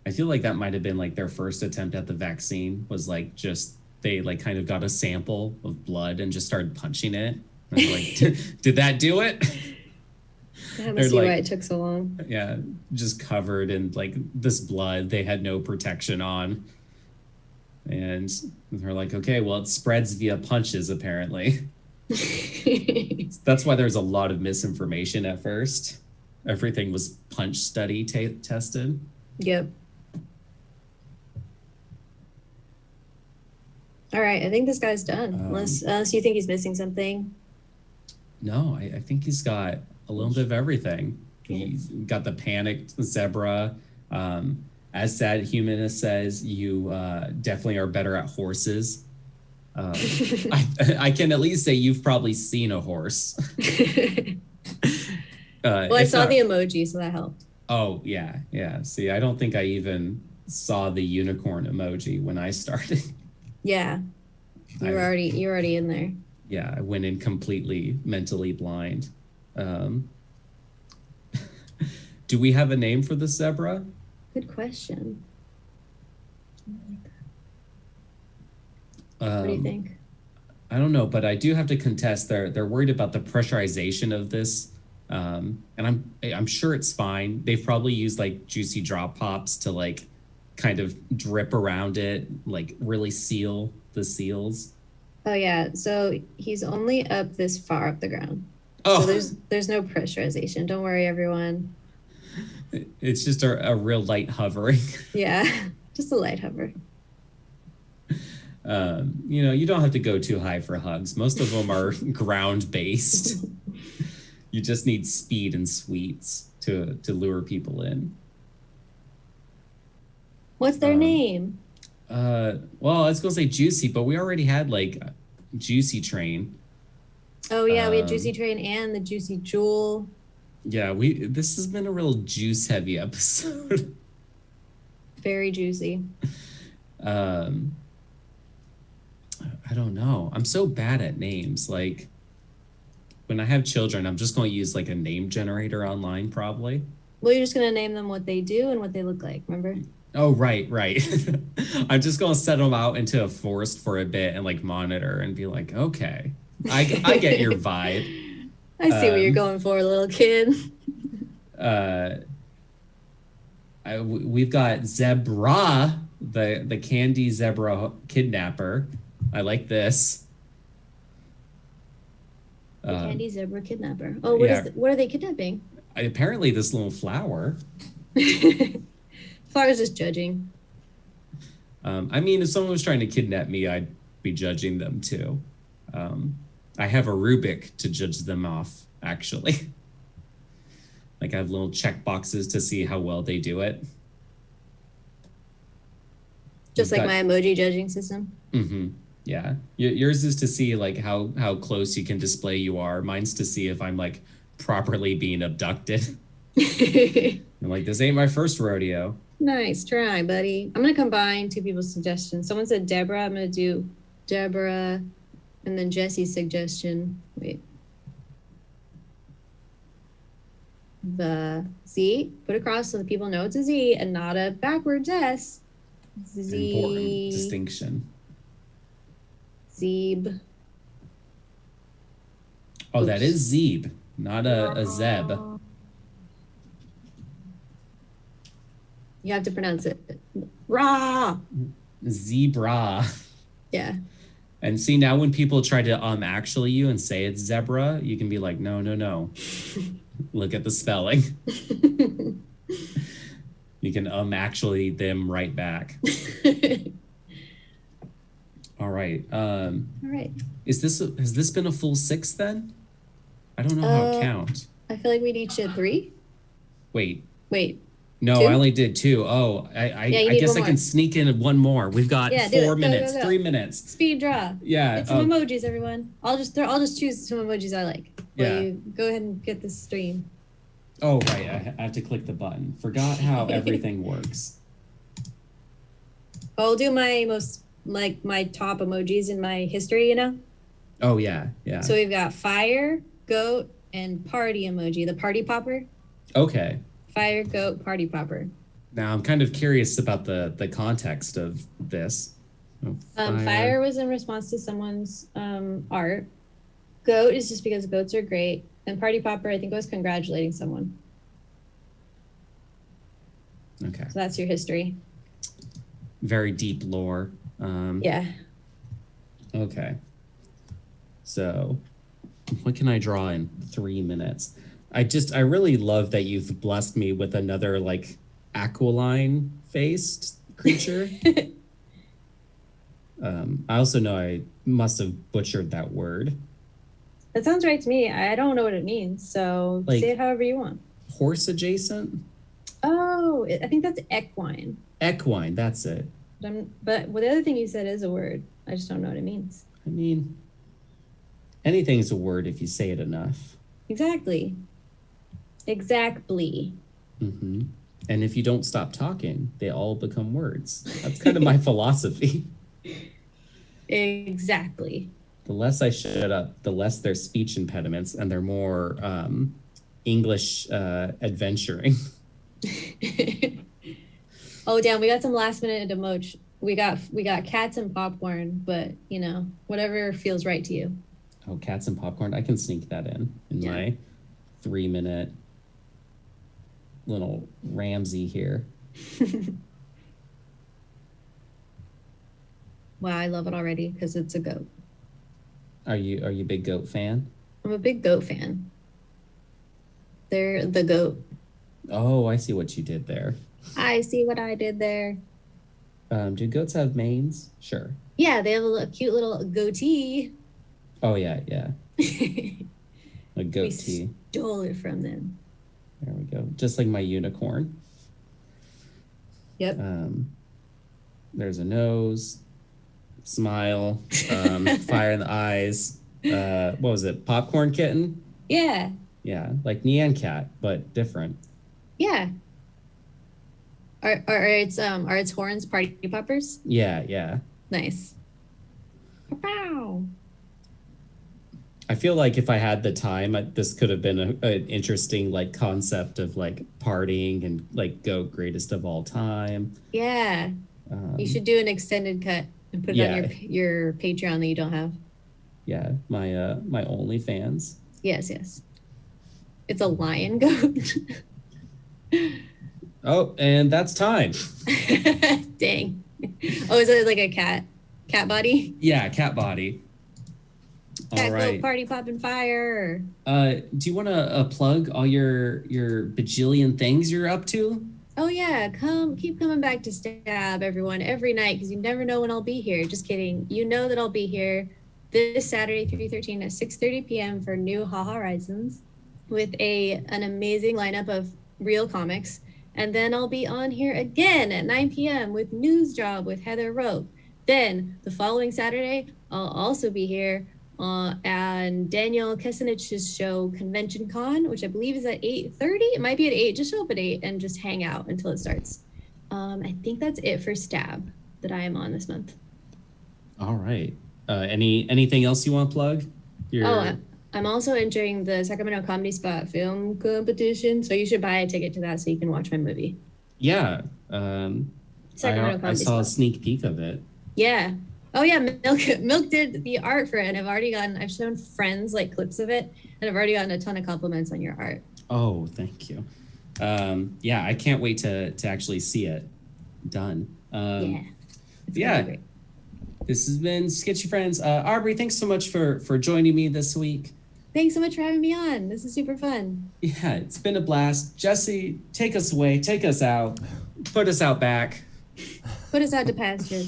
I feel like that might have been like their first attempt at the vaccine was like just they like kind of got a sample of blood and just started punching it. And I was like, did that do it? I They're see why like, it took so long. yeah, just covered in like this blood. They had no protection on. And they're like, okay, well, it spreads via punches, apparently. That's why there's a lot of misinformation at first. Everything was punch study tested. Yep. All right, I think this guy's done. Unless you think he's missing something. No, I think he's got a little bit of everything. He's got the panicked zebra. As Sad Humanist says, you definitely are better at horses. I can at least say you've probably seen a horse. Well, I saw the emoji, so that helped. Oh, yeah. See, I don't think I even saw the unicorn emoji when I started. Yeah. You're already in there. Yeah, I went in completely mentally blind. Do we have a name for the zebra? Good question. What do you think? I don't know, but I do have to contest. They're worried about the pressurization of this, and I'm sure it's fine. They've probably used like juicy drop pops to like kind of drip around it, like really seal the seals. Oh yeah, so he's only up this far up the ground. Oh, So there's no pressurization. Don't worry, everyone. it's just a real light hovering. Yeah, just a light hover. You don't have to go too high for hugs. Most of them are ground based. You just need speed and sweets to lure people in. What's their name? Well, I was gonna say Juicy, but we already had like Juicy Train. Oh yeah, we had Juicy Train and the Juicy Jewel. Yeah, this has been a real juice heavy episode. Very juicy. I don't know. I'm so bad at names. Like when I have children, I'm just going to use like a name generator online probably. Well, you're just gonna name them what they do and what they look like, remember? Oh, right. I'm just going to set them out into a forest for a bit and like monitor and be like, okay, I get your vibe. I see what you're going for, little kid. We've got Zebra, the candy zebra kidnapper. I like this. The candy zebra kidnapper. Oh, what are they kidnapping? Apparently this little flower. Flower's just judging. I mean, if someone was trying to kidnap me, I'd be judging them too. I have a Rubik to judge them off, actually. Like I have little check boxes to see how well they do it. Just like my emoji judging system. Mm-hmm. Yeah. Yours is to see like how close you can display you are. Mine's to see if I'm like properly being abducted. I'm like, this ain't my first rodeo. Nice try, buddy. I'm gonna combine two people's suggestions. Someone said Deborah. I'm gonna do Deborah, and then Jesse's suggestion. Wait. The Z. Put across so that people know it's a Z and not a backwards S. Z. Important distinction. Zeeb. Oh, that is Zeeb, not a Zeb. You have to pronounce it. Rah. Zebra. Yeah. And see, now when people try to actually you and say it's zebra, you can be like, no. Look at the spelling. You can actually them right back. All right. All right. Has this been a full 6 then? I don't know how to count. I feel like we each did 3. Wait. No, 2? I only did 2. Oh, I guess I can sneak in one more. We've got 4 minutes, go. 3 minutes. Speed draw. Yeah. Get some emojis, everyone. I'll just choose some emojis I like. Yeah. You go ahead and get this stream. Oh, right. I have to click the button. Forgot how everything works. I'll do my top emojis in my history, Oh, yeah. So we've got fire, goat, and party emoji. The party popper. Okay. Fire, goat, party popper. Now I'm kind of curious about the context of this. Fire was in response to someone's art. Goat is just because goats are great. And party popper, I think it was congratulating someone. Okay. So that's your history. Very deep lore. Yeah. Okay. So, what can I draw in 3 minutes? I really love that you've blessed me with another like aquiline faced creature. I also know I must have butchered that word. That sounds right to me. I don't know what it means, so Like- say it however you want. Horse adjacent? Oh, I think that's equine. Equine, that's it. But the other thing you said is a word. I just don't know what it means. I mean, anything's a word if you say it enough. Exactly. Exactly. Mm-hmm. And if you don't stop talking, they all become words. That's kind of my philosophy. Exactly. The less I shut up, the less their speech impediments, and they're more English adventuring. Oh damn, we got some last minute democh. We got cats and popcorn, but you know, whatever feels right to you. Oh, cats and popcorn. I can sneak that in Yeah. my 3 minute little Ramsey here. Wow, I love it already because it's a goat. Are you a big goat fan? I'm a big goat fan. They're the goat. Oh, I see what you did there. I see what I did there. Do goats have manes? Sure. Yeah, they have a cute little goatee. Oh yeah. A We goatee. stole it from them. There we go. Just like my unicorn. Yep. There's a nose, smile, fire in the eyes. What was it? Popcorn kitten? Yeah. Yeah, like Nyan Cat, but different. Yeah. Are its horns party poppers? Yeah. Nice. Pow. I feel like if I had the time, this could have been an interesting like concept of like partying and like goat greatest of all time. Yeah. You should do an extended cut and put it on your Patreon that you don't have. Yeah, my OnlyFans. Yes. It's a lion goat. Oh, and that's time. Dang. Oh, is it like a cat body? Yeah, cat body. Cat All right. goat party popping fire. Do you want to plug all your bajillion things you're up to? Oh yeah, keep coming back to Stab, everyone, every night, because you never know when I'll be here. Just kidding. You know that I'll be here this Saturday, 3/13 at 6:30 p.m. for new Haha Horizons with an amazing lineup of real comics. And then I'll be on here again at 9 p.m. with News Job with Heather Rope. Then the following Saturday, I'll also be here and Daniel Kesenich's show Convention Con, which I believe is at 8:30. It might be at 8. Just show up at 8 and just hang out until it starts. I think that's it for Stab that I am on this month. All right. Anything else you want to plug? I'm also entering the Sacramento Comedy Spot film competition, so you should buy a ticket to that so you can watch my movie. Yeah. Sacramento I Comedy saw a Spot. sneak peek of it. Yeah. Oh yeah, Milk did the art for it, and I've shown friends like clips of it, and I've already gotten a ton of compliments on your art. Oh, thank you. Yeah, I can't wait to actually see it done. Yeah. It's yeah. gonna be great. This has been Sketchy Friends. Aubrey, thanks so much for joining me this week. Thanks so much for having me on. This is super fun. Yeah, it's been a blast. Jesse, take us away. Take us out. Put us out back. Put us out to pasture.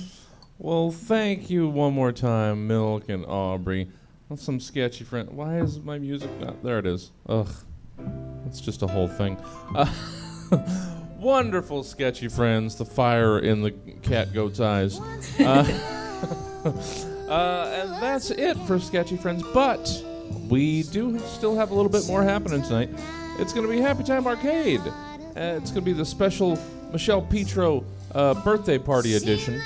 Well, thank you one more time, Milk and Aubrey. That's some Sketchy Friend. Why is my music not? There it is. Ugh. That's just a whole thing. Wonderful Sketchy Friends. The fire in the cat goat's eyes. And that's it for Sketchy Friends. But we do still have a little bit more happening tonight. It's going to be Happy Time Arcade. It's going to be the special Michelle Petro birthday party edition.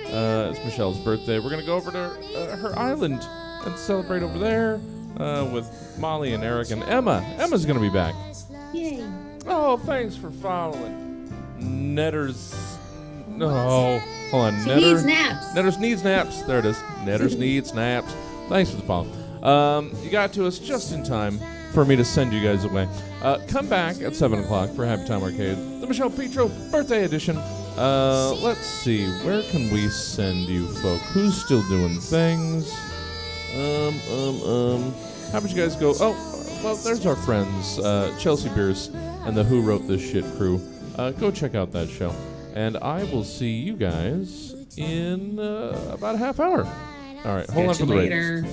It's Michelle's birthday. We're going to go over to her island and celebrate over there with Molly and Eric and Emma. Emma's going to be back. Yay. Oh, thanks for following. Netters. No. Hold on. She needs naps. Netters needs naps. There it is. Netters needs naps. Thanks for the follow. You got to us just in time for me to send you guys away. Come back at 7 o'clock for Happy Time Arcade, the Michelle Petro birthday edition. Let's see, where can we send you folk? Who's still doing things? How about you guys go? Oh, well, there's our friends, Chelsea Beers and the Who Wrote This Shit crew. Go check out that show. And I will see you guys in about a half hour. All right, hold on for the later.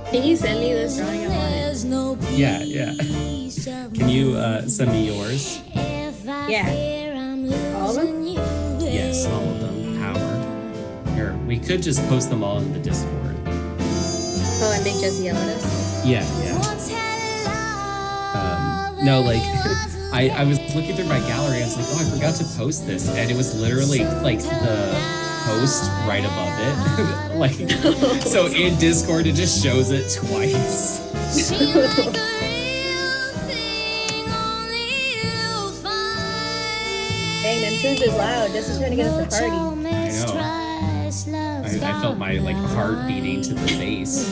Can you send me this drawing? I want it. Yeah. Can you send me yours? Yeah. All of them? Yes, all of them. Howard. Here, we could just post them all in the Discord. Oh, and make Jesse yell at us? Yeah. No, like, I was looking through my gallery. I was like, oh, I forgot to post this. And it was literally, like, the post right above it. Like, so in Discord, it just shows it twice. Dang, them tunes is loud. Jesse's trying to get us to party. I know. I felt my, like, heart beating to the bass.